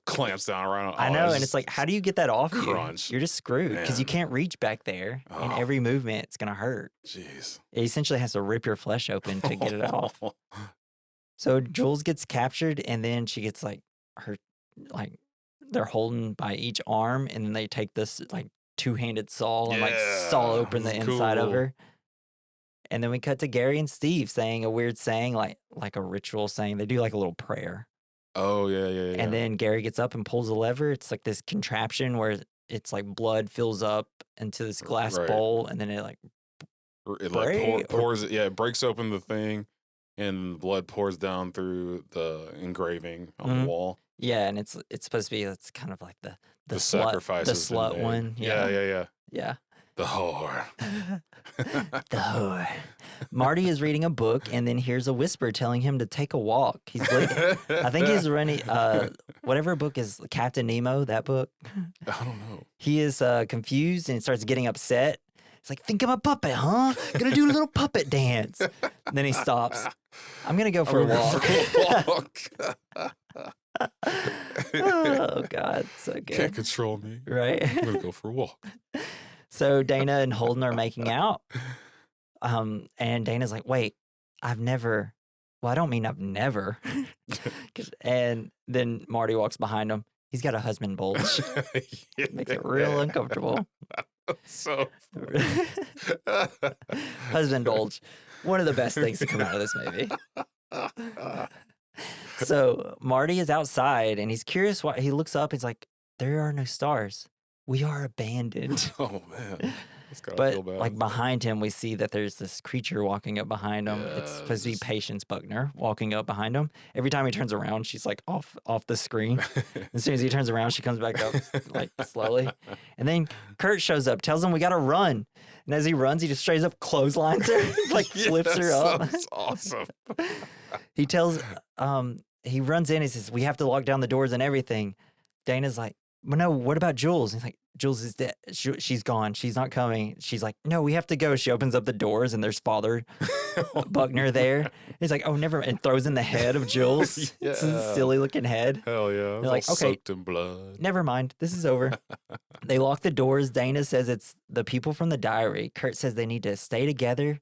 clamps down around. I know, and it's like, how do you get that off crunch. you? You're just screwed because you can't reach back there, and every movement it's gonna hurt. Jeez. It essentially has to rip your flesh open to get it off. So Jules gets captured, and then she gets like they're holding by each arm, and then they take this like two-handed saw and like saw open the inside of her. And then we cut to Gary and Steve saying a weird saying, like a ritual saying. They do like a little prayer. Oh, yeah. And then Gary gets up and pulls a lever. It's like this contraption where it's like blood fills up into this glass bowl, and then it pours it. Yeah, it breaks open the thing, and blood pours down through the engraving on the wall. Yeah, and it's supposed to be, it's kind of like the sacrifices. The slut one. Yeah. The whore. The whore. Marty is reading a book and then hears a whisper telling him to take a walk. I think he's running, whatever book is Captain Nemo, that book. I don't know. He is confused and starts getting upset. It's like, think I'm a puppet, huh? Gonna do a little puppet dance. And then he stops. I'm gonna go for a walk. Oh, God. So good. Can't control me. Right? I'm gonna go for a walk. So Dana and Holden are making out. And Dana's like, wait, I've never. Well, I don't mean I've never. And then Marty walks behind him. He's got a husband bulge. Makes it real uncomfortable. So husband bulge. One of the best things to come out of this movie. So Marty is outside and he's curious why. He looks up. He's like, there are no stars. We are abandoned. Oh, man. But feel bad. Like behind him, we see that there's this creature walking up behind him. Yeah, it's supposed to be Patience Buckner walking up behind him. Every time he turns around, she's like off the screen. As soon as he turns around, she comes back up like slowly. And then Kurt shows up, tells him we got to run. And as he runs, he just straight up clotheslines her, like flips her up. That's awesome. He tells, he runs in. He says, we have to lock down the doors and everything. Dana's like, well, no, what about Jules? He's like, Jules is dead. She's gone. She's not coming. She's like, no, we have to go. She opens up the doors and there's Father Buckner there. He's like, oh, never. And throws in the head of Jules. Yeah. It's a silly looking head. Hell yeah. They're like, okay, soaked in blood. Never mind. This is over. They lock the doors. Dana says it's the people from the diary. Kurt says they need to stay together.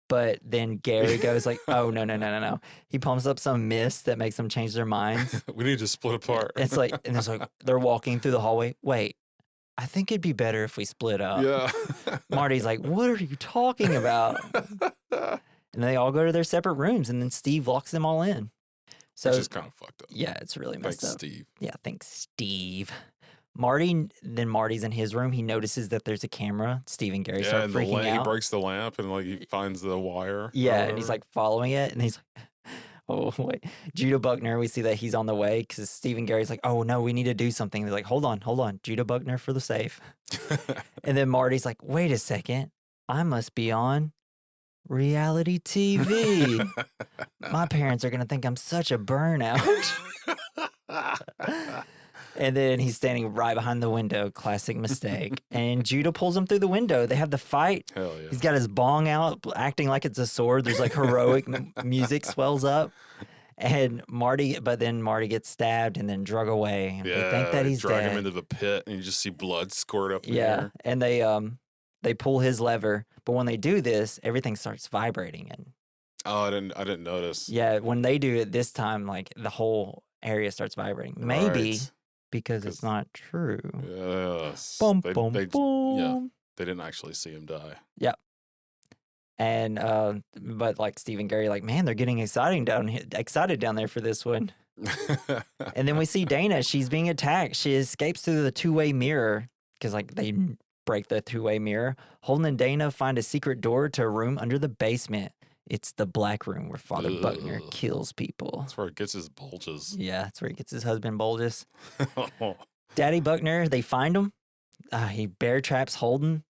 But then Gary goes like, oh, no. He pumps up some mist that makes them change their minds. We need to split apart. It's like, and it's like, they're walking through the hallway. Wait, I think it'd be better if we split up. Yeah. Marty's like, what are you talking about? And they all go to their separate rooms, and then Steve locks them all in. So, which is kind of fucked up. Yeah, it's really messed up. Steve. Yeah, thanks, Steve. Marty's in his room. He notices that there's a camera. Steve and Gary start freaking out. He breaks the lamp and like he finds the wire. Yeah, and he's like following it, and he's like, oh wait, Judah Buckner. We see that he's on the way because Steve and Gary's like, oh no, we need to do something. They're like, hold on, Judah Buckner for the safe. And then Marty's like, wait a second, I must be on reality TV. My parents are gonna think I'm such a burnout. And then he's standing right behind the window. Classic mistake. And Judah pulls him through the window. They have the fight. Hell yeah. He's got his bong out, acting like it's a sword. There's like heroic music swells up. And Marty gets stabbed and then drug away. And they think that he's drag dead. Him into the pit and you just see blood squirt up in the air. And they pull his lever. But when they do this, everything starts vibrating. And oh, I didn't notice. Yeah, when they do it this time, like the whole area starts vibrating. Maybe. Right. Because it's not true. Yes. Boom. Yeah. They didn't actually see him die. Yep. And but like Steve and Gary, like, man, they're getting excited down there for this one. And then we see Dana. She's being attacked. She escapes through the two-way mirror because like they break the two-way mirror. Holden and Dana find a secret door to a room under the basement. It's the black room where Father Buckner kills people. That's where he gets his bulges. Yeah, that's where he gets his husband bulges. Daddy Buckner, they find him. He bear traps Holden.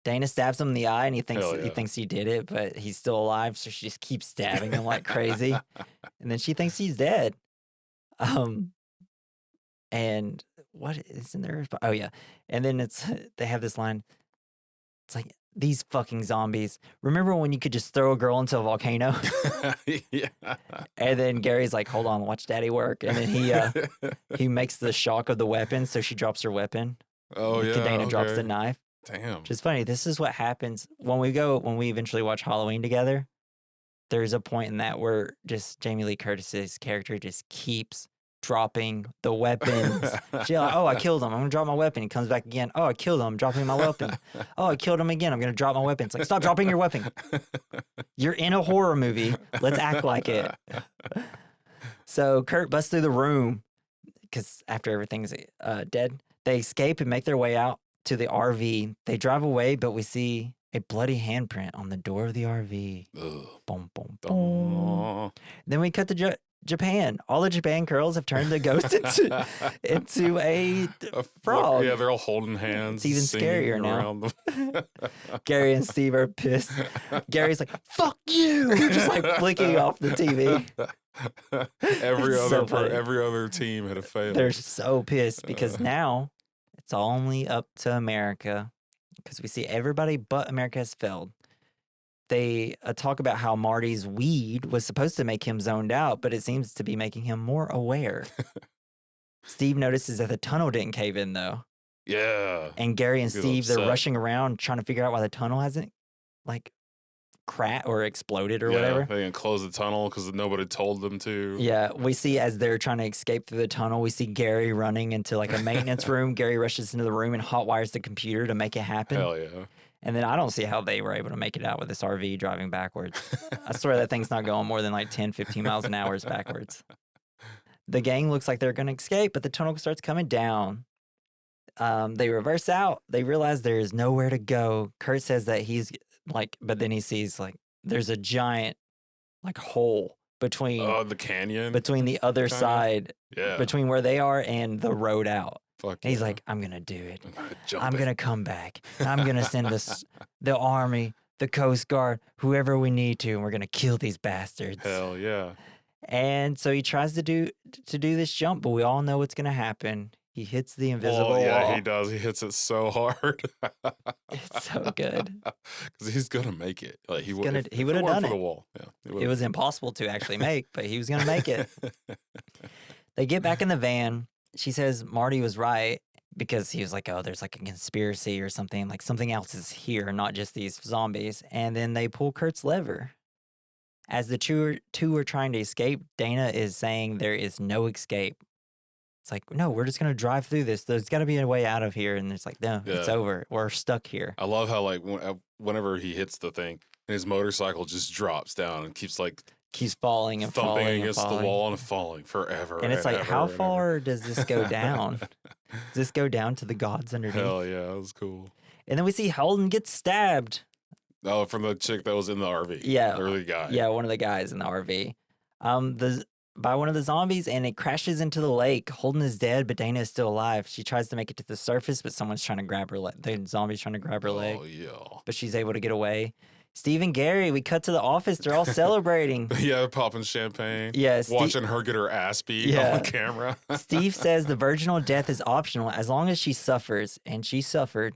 Dana stabs him in the eye, and he thinks he did it, but he's still alive, so she just keeps stabbing him like crazy. And then she thinks he's dead. And what is in there? Oh yeah, and then they have this line. It's like, these fucking zombies. Remember when you could just throw a girl into a volcano? Yeah. And then Gary's like, hold on, watch daddy work. And then he makes the shock of the weapon, so she drops her weapon. Oh, yeah. Dana drops the knife. Damn. Which is funny. This is what happens when we eventually watch Halloween together. There's a point in that where just Jamie Lee Curtis's character just keeps dropping the weapons. She's like, oh, I killed him. I'm going to drop my weapon. He comes back again. Oh, I killed him. I'm dropping my weapon. Oh, I killed him again. I'm going to drop my weapon. It's like, stop dropping your weapon. You're in a horror movie. Let's act like it. So Kurt busts through the room because after everything's dead, they escape and make their way out to the RV. They drive away, but we see a bloody handprint on the door of the RV. Boom, boom, boom. Then we cut to Japan. All the Japan girls have turned the ghost into a frog. Yeah, they're all holding hands. It's even scarier now. Gary and Steve are pissed. Gary's like, fuck you! Just like flicking off the TV. Every other team had a fail. They're so pissed because now it's only up to America because we see everybody but America has failed. They talk about how Marty's weed was supposed to make him zoned out, but it seems to be making him more aware. Steve notices that the tunnel didn't cave in, though. Yeah. And Gary and Steve, they're rushing around trying to figure out why the tunnel hasn't, like, or exploded or whatever. They didn't close the tunnel because nobody told them to. Yeah, we see as they're trying to escape through the tunnel, we see Gary running into like a maintenance room. Gary rushes into the room and hotwires the computer to make it happen. Hell yeah. And then I don't see how they were able to make it out with this RV driving backwards. I swear that thing's not going more than like 10, 15 miles an hour backwards. The gang looks like they're going to escape, but the tunnel starts coming down. They reverse out. They realize there is nowhere to go. Kurt says that he's like, but then he sees like there's a giant like hole between the canyon, between the other side, between where they are and the road out. Fuck and he's like, I'm gonna do it. I'm gonna come back. I'm gonna send the army, the Coast Guard, whoever we need to, and we're gonna kill these bastards. Hell yeah. And so he tries to do this jump, but we all know what's gonna happen. He hits the invisible wall. Yeah, he does. He hits it so hard. It's so good. Because he's gonna make it. Like he would have done it. The wall. Yeah, it was impossible to actually make, but he was gonna make it. They get back in the van. She says Marty was right because he was like, oh, there's like a conspiracy or something. Like something else is here, not just these zombies. And then they pull Kurt's lever. As the two are trying to escape, Dana is saying there is no escape. It's like, no, we're just going to drive through this. There's got to be a way out of here. And it's like, no, it's over. We're stuck here. I love how, like, whenever he hits the thing, his motorcycle just drops down and keeps falling and thumping falling against and falling. the wall and falling forever. And it's like, how far does this go down? Does this go down to the gods underneath? Hell yeah, that was cool. And then we see Holden get stabbed. Oh, from the chick that was in the RV. Yeah. The early guy. Yeah, one of the guys in the RV. By one of the zombies, and it crashes into the lake. Holden is dead, but Dana is still alive. She tries to make it to the surface, but someone's trying to grab her leg. The zombie's trying to grab her leg. Oh, yeah. But she's able to get away. Steve and Gary, we cut to the office. They're all celebrating. Yeah, popping champagne. Yeah, watching her get her ass beat on camera. Steve says the virginal death is optional as long as she suffers, and she suffered.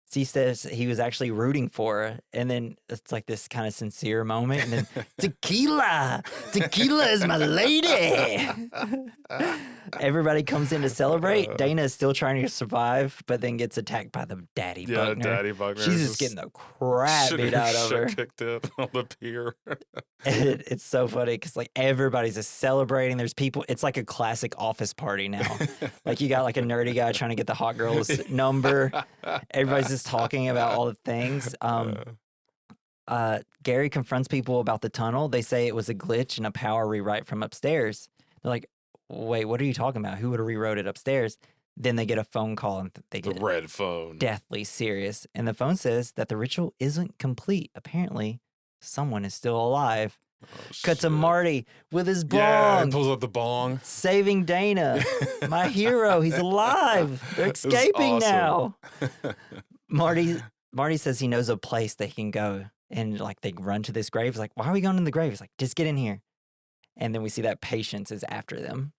Steve says he was actually rooting for her, and then it's like this kind of sincere moment, and then tequila is my lady. Everybody comes in to celebrate. Dana is still trying to survive, but then gets attacked by the Daddy Buckner. Daddy Buckner. She's just getting the crap beat out of her. Kicked it on the pier. It's so funny because like everybody's just celebrating. There's people. It's like a classic office party now. Like you got like a nerdy guy trying to get the hot girl's number. Everybody's just talking about all the things. Gary confronts people about the tunnel. They say it was a glitch and a power rewrite from upstairs. They're like, wait, what are you talking about? Who would have rewrote it upstairs? Then they get a phone call and they get the red phone. Deathly serious. And the phone says that the ritual isn't complete. Apparently, someone is still alive. Oh, Cut to Marty with his bong. Yeah, he pulls up the bong. Saving Dana. My hero. He's alive. They're escaping now. Marty says he knows a place they can go. And like they run to this grave. He's like, why are we going in the grave? He's like, just get in here. And then we see that Patience is after them.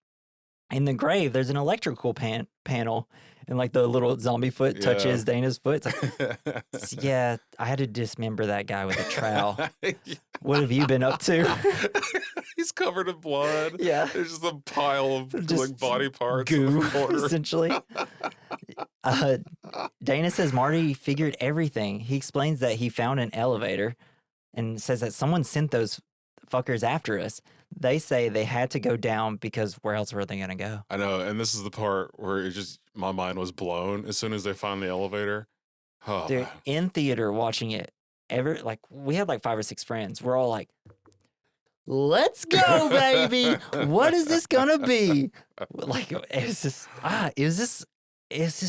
In the grave, there's an electrical panel. And like the little zombie foot touches Dana's foot. It's like, yeah, I had to dismember that guy with a trowel. What have you been up to? He's covered in blood. Yeah. There's just a pile of like body parts. Goo, essentially. Dana says Marty figured everything. He explains that he found an elevator and says that someone sent those fuckers after us. They say they had to go down because where else were they going to go? I know. And this is the part where it just, my mind was blown as soon as they find the elevator. Oh, they're in theater watching it. We had like 5 or 6 friends. We're all like, let's go, baby. What is this going to be? Like, it's just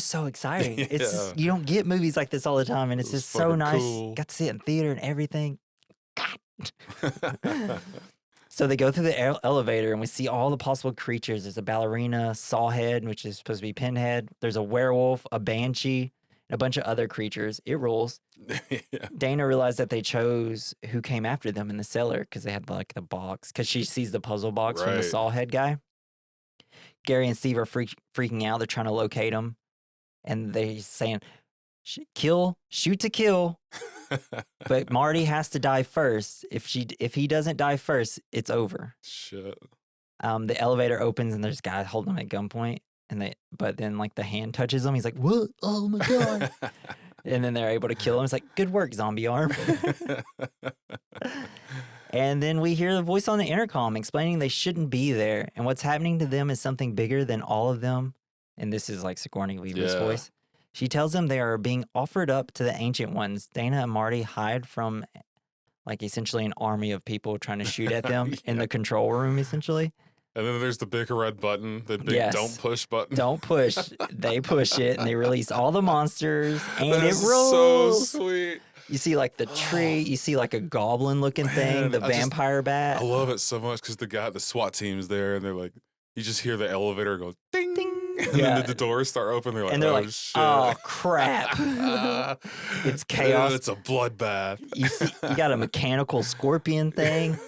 so exciting. Yeah. It's just, you don't get movies like this all the time. And it's just so nice. Cool. Got to see it in theater and everything. So they go through the elevator and we see all the possible creatures. There's a ballerina, Sawhead, which is supposed to be Pinhead. There's a werewolf, a banshee, and a bunch of other creatures. It rules. Yeah. Dana realized that they chose who came after them in the cellar because they had like the box, because she sees the puzzle box from the Sawhead guy. Gary and Steve are freaking out. They're trying to locate him. And they're saying, shoot to kill. But Marty has to die first. If he doesn't die first, it's over. Shit. The elevator opens and there's guys holding him at gunpoint, but then like the hand touches him. He's like, "What? Oh my god!" And then they're able to kill him. It's like, good work, zombie arm. And then we hear the voice on the intercom explaining they shouldn't be there. And what's happening to them is something bigger than all of them. And this is like Sigourney Weaver's voice. She tells them they are being offered up to the Ancient Ones. Dana and Marty hide from like essentially an army of people trying to shoot at them in the control room, essentially. And then there's the big red button, the big don't push button. Don't push. They push it and they release all the monsters and it rolls. So sweet. You see like the tree, you see like a goblin looking thing, the vampire bat. I love it so much because the SWAT team's there and they're like, you just hear the elevator go ding, ding. And then the doors start open. They're like, shit. Oh crap. It's chaos. It's a bloodbath. You got a mechanical scorpion thing.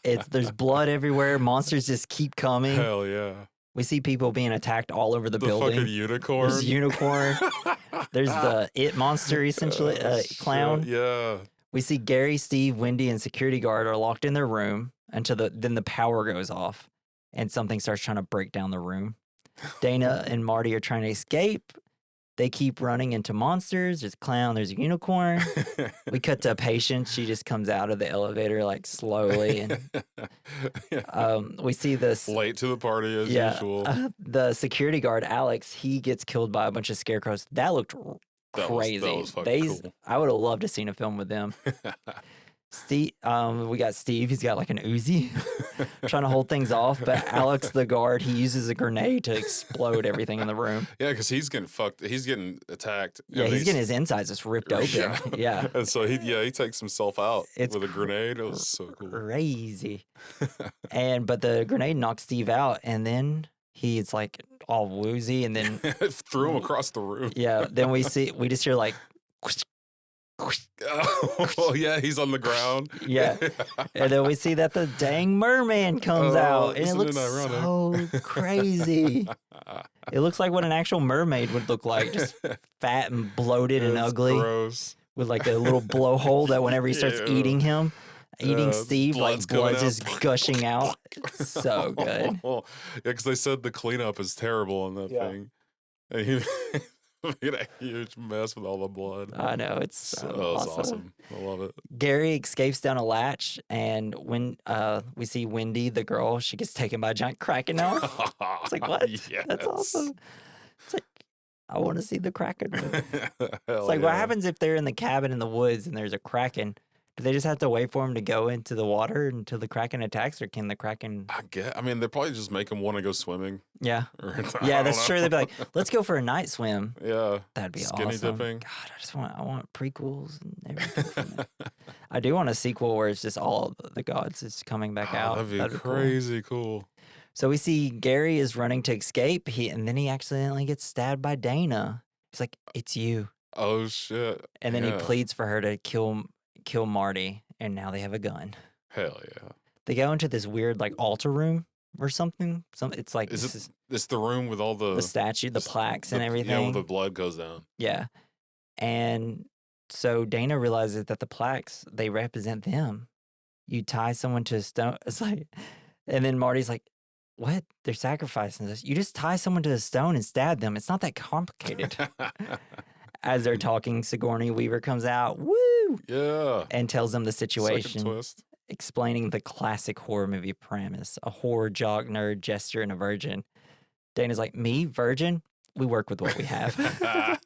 There's blood everywhere. Monsters just keep coming. Hell yeah. We see people being attacked all over the building. Fucking unicorn. There's a unicorn. There's the it monster, essentially, clown. Yeah. We see Gary, Steve, Wendy, and security guard are locked in their room until then the power goes off and something starts trying to break down the room. Dana and Marty are trying to escape. They keep running into monsters. There's a clown. There's a unicorn. We cut to a patient. She just comes out of the elevator like slowly. And we see this. Late to the party as usual. The security guard, Alex, he gets killed by a bunch of scarecrows. That looked crazy. That was fucking cool. I would have loved to have seen a film with them. Steve, we got Steve. He's got like an Uzi trying to hold things off. But Alex, the guard, he uses a grenade to explode everything in the room. Yeah, because he's getting fucked. He's getting attacked. Yeah, he's getting his insides just ripped open. Yeah. And so he takes himself out with a grenade. It was so cool. Crazy. But the grenade knocks Steve out, and then he's like all woozy, and then threw him across the room. Yeah. Then we just hear like. Oh yeah, he's on the ground. Yeah, and then we see that the dang merman comes out, and it looks so crazy. It looks like what an actual mermaid would look like, just fat and bloated and ugly, gross. With like a little blowhole that whenever he starts eating Steve, like blood's just gushing out. So good. Yeah, because they said the cleanup is terrible on that thing. And he made a huge mess with all the blood. I know, it's so awesome. I love it. Gary escapes down a latch, and when we see Wendy, the girl, she gets taken by a giant kraken now. It's like, what? Yes. That's awesome. It's like, I want to see the kraken movie. It's like, what happens if they're in the cabin in the woods and there's a kraken? Do they just have to wait for him to go into the water until the kraken attacks, or can the kraken? I mean, they probably just make him want to go swimming. Yeah, yeah, that's true. They'd be like, "Let's go for a night swim." Yeah, that'd be skinny awesome. dipping. God, I want prequels and everything. From that. I do want a sequel where it's just all the gods is coming back out. That'd be crazy cool. So we see Gary is running to escape. And then he accidentally gets stabbed by Dana. He's like, "It's you." Oh shit! And then he pleads for her to kill Marty, and now they have a gun. Hell yeah. They go into this weird like altar room or something. It's like it's the room with all the statue, the plaques and everything. Yeah, when the blood goes down. Yeah. And so Dana realizes that the plaques, they represent them. You tie someone to a stone. It's like, and then Marty's like, what? They're sacrificing this. You just tie someone to a stone and stab them. It's not that complicated. As they're talking, Sigourney Weaver comes out, woo! Yeah. And tells them the situation. Second twist. Explaining the classic horror movie premise. A horror jock, nerd, jester, and a virgin. Dana's like, me, virgin? We work with what we have.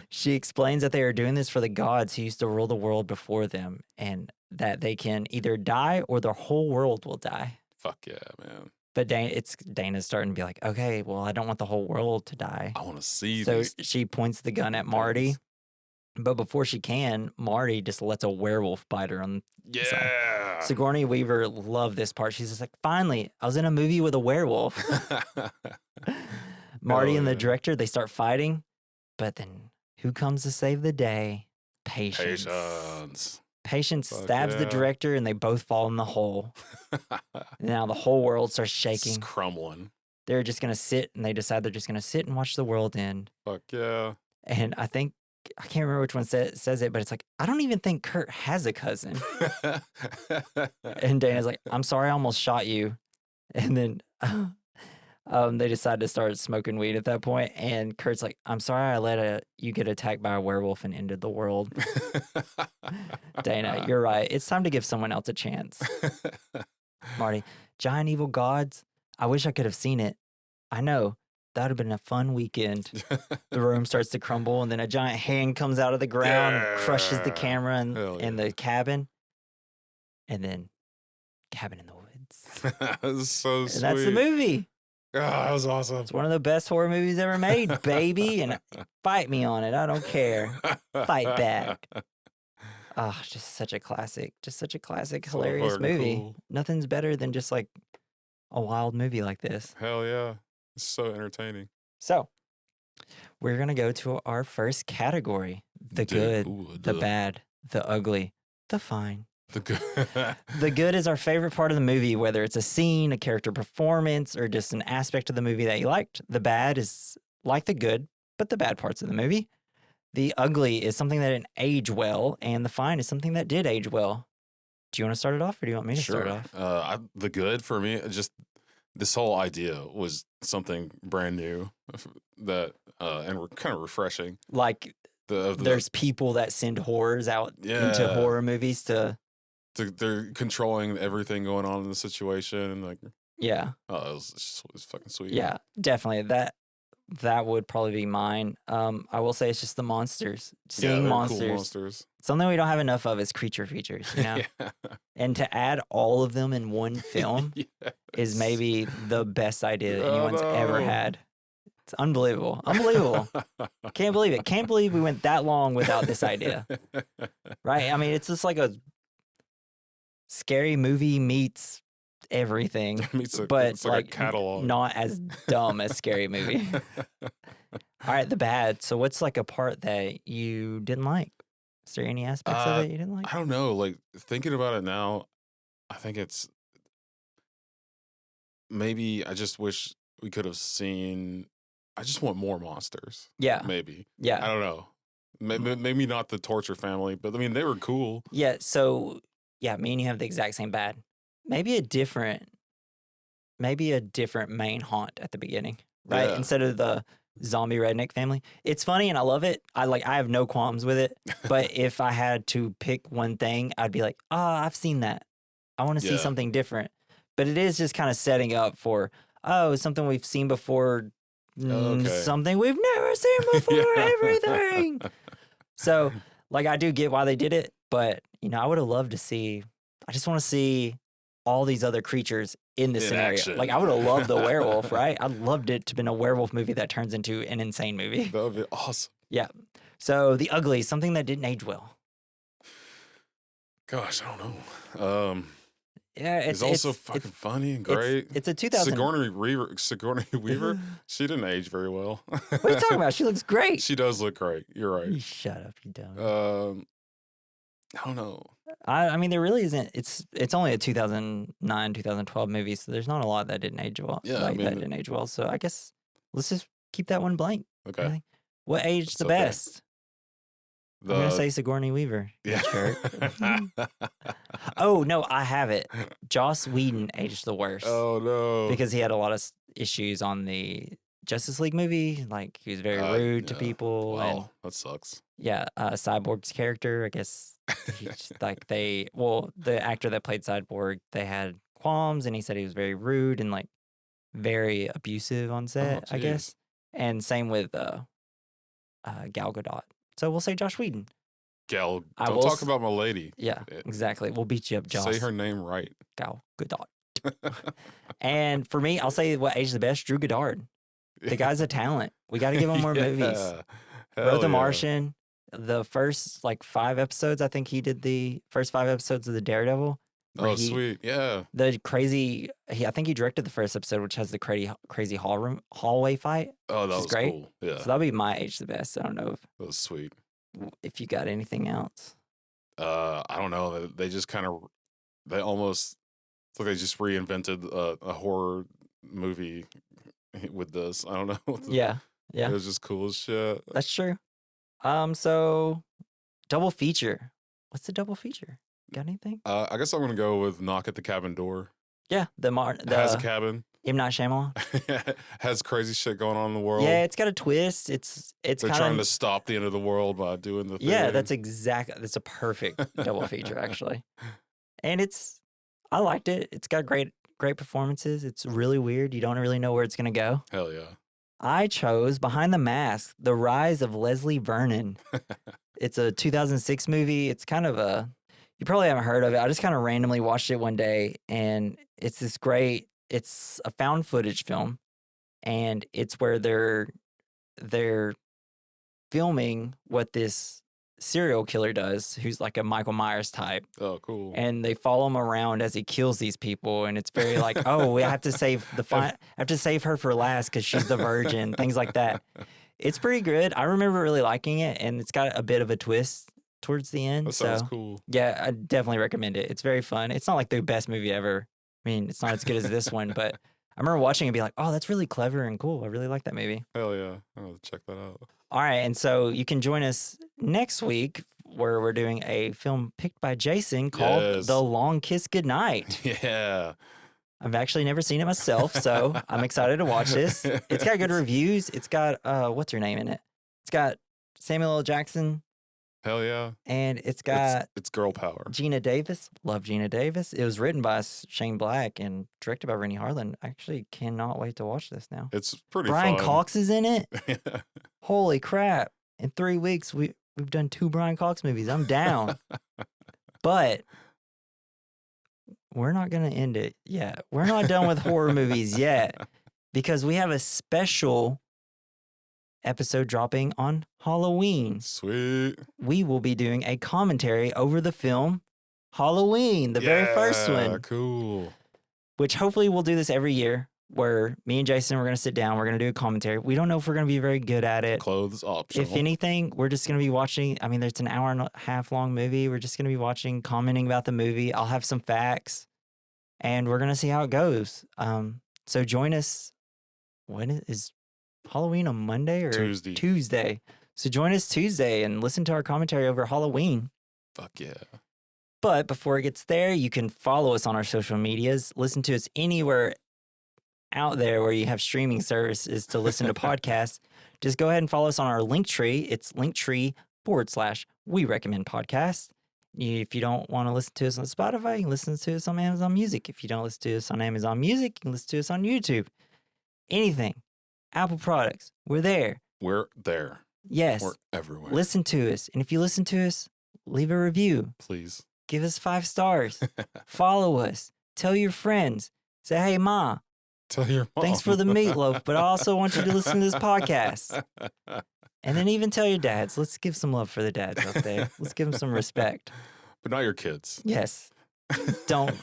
She explains that they are doing this for the gods who used to rule the world before them, and that they can either die or their whole world will die. Fuck yeah, man. But Dana's starting to be like, okay, well, I don't want the whole world to die. I want to see So she points the gun at Marty. But before she can, Marty just lets a werewolf bite her on the side. Sigourney Weaver loved this part. She's just like, finally, I was in a movie with a werewolf. Marty and the director, they start fighting. But then who comes to save the day? Patience. Patience stabs the director, and they both fall in the hole. Now the whole world starts shaking. It's crumbling. They're just going to sit, and they decide they're just going to sit and watch the world end. Fuck yeah. And I can't remember which one says it, but it's like, I don't even think Kurt has a cousin. And Dana's like, I'm sorry, I almost shot you. And then They decide to start smoking weed at that point, and Kurt's like, "I'm sorry, I let you get attacked by a werewolf and ended the world." Dana, you're right. It's time to give someone else a chance. Marty, giant evil gods. I wish I could have seen it. I know. That would have been a fun weekend. The room starts to crumble, and then a giant hand comes out of the ground and crushes the camera and the cabin. And then Cabin in the Woods. That was so sweet. And that's the movie. Oh, that was awesome. It's one of the best horror movies ever made, baby. And fight me on it. I don't care. Fight back. Oh, just such a classic. Just such a classic, hilarious movie. Cool. Nothing's better than just like a wild movie like this. Hell yeah. It's so entertaining. So, we're going to go to our first category. The good, the bad, the ugly, the fine. The good. The good is our favorite part of the movie, whether it's a scene, a character performance, or just an aspect of the movie that you liked. The bad is like the good, but the bad parts of the movie. The ugly is something that didn't age well, and the fine is something that did age well. Do you want to start it off, or do you want me to start off? The good for me, just this whole idea was something brand new that and kind of refreshing. Like there's people that send horrors out into horror movies to they're controlling everything going on in the situation, and like it was fucking sweet. Yeah, definitely that would probably be mine. I will say it's just the monsters. Seeing monsters. Cool monsters. Something we don't have enough of is creature features, you know? And to add all of them in one film is maybe the best idea that anyone's ever had. It's unbelievable. Unbelievable. Can't believe it. Can't believe we went that long without this idea. Right? I mean, it's just like a scary movie meets everything, but it's like a catalog. Not as dumb as Scary Movie. All right, the bad. So what's like a part that you didn't like? Is there any aspects of it you didn't like? I don't know. Like thinking about it now, I think it's maybe I just wish we could have seen. I just want more monsters. Yeah, maybe. Yeah, I don't know. Maybe not the torture family, but I mean they were cool. Yeah. So yeah, me and you have the exact same bad. Maybe a different main haunt at the beginning, right? Instead of the zombie redneck family. It's funny and I love it. I have no qualms with it. But if I had to pick one thing, I'd be like, I've seen that. I want to see something different. But it is just kind of setting up for, something we've seen before, something we've never seen before, everything. So, I do get why they did it, but, I would have loved to see, I just want to see all these other creatures in this scenario. Action. I would have loved the werewolf, right? I loved it to have been a werewolf movie that turns into an insane movie. That would be awesome. Yeah. So the ugly, something that didn't age well. Gosh, I don't know. It's also fucking funny and great. It's a 2000. Sigourney Weaver. She didn't age very well. What are you talking about? She looks great. She does look great. You're right. You shut up, you don't. I don't know. I mean, there really isn't. It's only a 2009, 2012 movie, so there's not a lot that didn't age well. Yeah, that didn't age well. So I guess let's just keep that one blank. Okay. Really. What aged the best? I'm gonna say Sigourney Weaver. Yeah. Oh no, I have it. Joss Whedon aged the worst. Oh no. Because he had a lot of issues on the Justice League movie. Like he was very rude to people. Wow, and that sucks. Yeah, Cyborg's character, I guess, the actor that played Cyborg, they had qualms, and he said he was very rude and very abusive on set, I guess. And same with Gal Gadot. So we'll say Joss Whedon. Don't talk about my lady. Yeah, exactly. We'll beat you up, Joss. Say her name right. Gal Gadot. And for me, I'll say what aged the best, Drew Goddard. The guy's a talent. We got to give him more movies. Wrote The Martian. The first 5 episodes, I think he did the first 5 episodes of the Daredevil. Oh, sweet. Yeah. The crazy, I think he directed the first episode, which has the crazy hallway fight. Oh, that was great. Cool. Yeah. So that'll be my age the best. I don't know that was sweet. If you got anything else. I don't know. They just kind of, they almost, it's like they just reinvented a horror movie with this. I don't know. Yeah. It was just cool as shit. That's true. So double feature. What's the double feature? Got anything? I guess I'm gonna go with Knock at the Cabin Door. Yeah, Has a cabin. M. Night Shyamalan. Has crazy shit going on in the world. Yeah, it's got a twist. They're trying to stop the end of the world by doing the thing. Yeah, that's a perfect double feature, actually. And I liked it. It's got great performances. It's really weird. You don't really know where it's going to go. Hell yeah. I chose Behind the Mask, The Rise of Leslie Vernon. It's a 2006 movie. It's kind of you probably haven't heard of it. I just kind of randomly watched it one day, and it's it's a found footage film, and it's where they're filming what this serial killer does, who's like a Michael Myers type. Oh, cool. And they follow him around as he kills these people, and it's very like, oh, we have to save I have to save her for last because she's the virgin, things like that. It's pretty good. I remember really liking it, and it's got a bit of a twist towards the end. That sounds cool. Yeah, I definitely recommend it. It's very fun. It's not like the best movie ever. I mean, it's not as good as this one, but I remember watching it and be like, oh, that's really clever and cool. I really like that movie. Hell yeah. I'll have to check that out. All right, and so you can join us next week where we're doing a film picked by Jason called The Long Kiss Goodnight. Yeah. I've actually never seen it myself, so I'm excited to watch this. It's got good reviews. It's got, what's her name in it? It's got Samuel L. Jackson. Hell yeah. And it's got... It's girl power. Gina Davis. Love Gina Davis. It was written by Shane Black and directed by Rennie Harlan. I actually cannot wait to watch this now. It's pretty Brian fun. Cox is in it. Holy crap. In 3 weeks, we've done 2 Brian Cox movies. I'm down. But we're not going to end it yet. We're not done with horror movies yet because we have a special episode dropping on Halloween. Sweet. We will be doing a commentary over the film Halloween, the very first one. Cool. Which hopefully we'll do this every year, where me and Jason, we're going to sit down, we're going to do a commentary. We don't know if we're going to be very good at it. Clothes optional. If anything, we're just going to be watching. I mean, there's an hour and a half long movie. We're just going to be watching, commenting about the movie. I'll have some facts, and we're going to see how it goes. So join us. When is Halloween, on Monday or Tuesday? So join us Tuesday and listen to our commentary over Halloween. Fuck yeah. But before it gets there, you can follow us on our social medias. Listen to us anywhere out there where you have streaming services to listen to podcasts. Just go ahead and follow us on our Linktree. It's Linktree/We Recommend Podcast. If you don't want to listen to us on Spotify, you can listen to us on Amazon Music. If you don't listen to us on Amazon Music, you can listen to us on YouTube. Anything. Apple products. We're there. We're there. Yes. We're everywhere. Listen to us. And if you listen to us, leave a review. Please. Give us 5 stars. Follow us. Tell your friends. Say, hey, Ma. Tell your mom. Thanks for the meatloaf, but I also want you to listen to this podcast. And then even tell your dads. Let's give some love for the dads out there. Let's give them some respect. But not your kids. Yes. Don't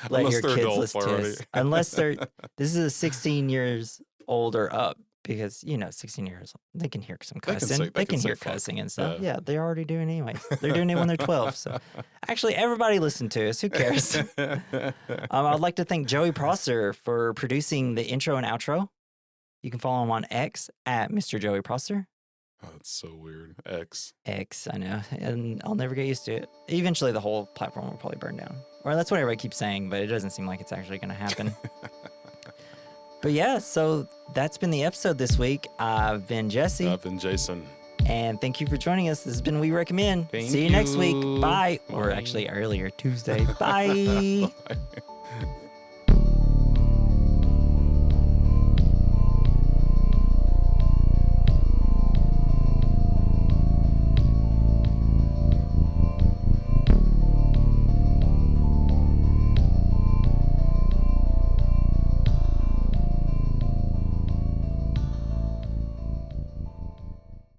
let your kids listen to us. Unless this is a 16 years old or up. Because, 16 years, they can hear some cussing. They can hear cussing and stuff. Yeah, they're already doing it anyways. They're doing it when they're 12. So, actually, everybody listen to us. Who cares? I'd like to thank Joey Prosser for producing the intro and outro. You can follow him on X at Mr. Joey Prosser. Oh, that's so weird. X, I know. And I'll never get used to it. Eventually, the whole platform will probably burn down. Or that's what everybody keeps saying, but it doesn't seem like it's actually going to happen. But yeah, so that's been the episode this week. I've been Jesse. I've been Jason. And thank you for joining us. This has been We Recommend. See you next week. Bye. Or actually earlier, Tuesday. Bye. Bye.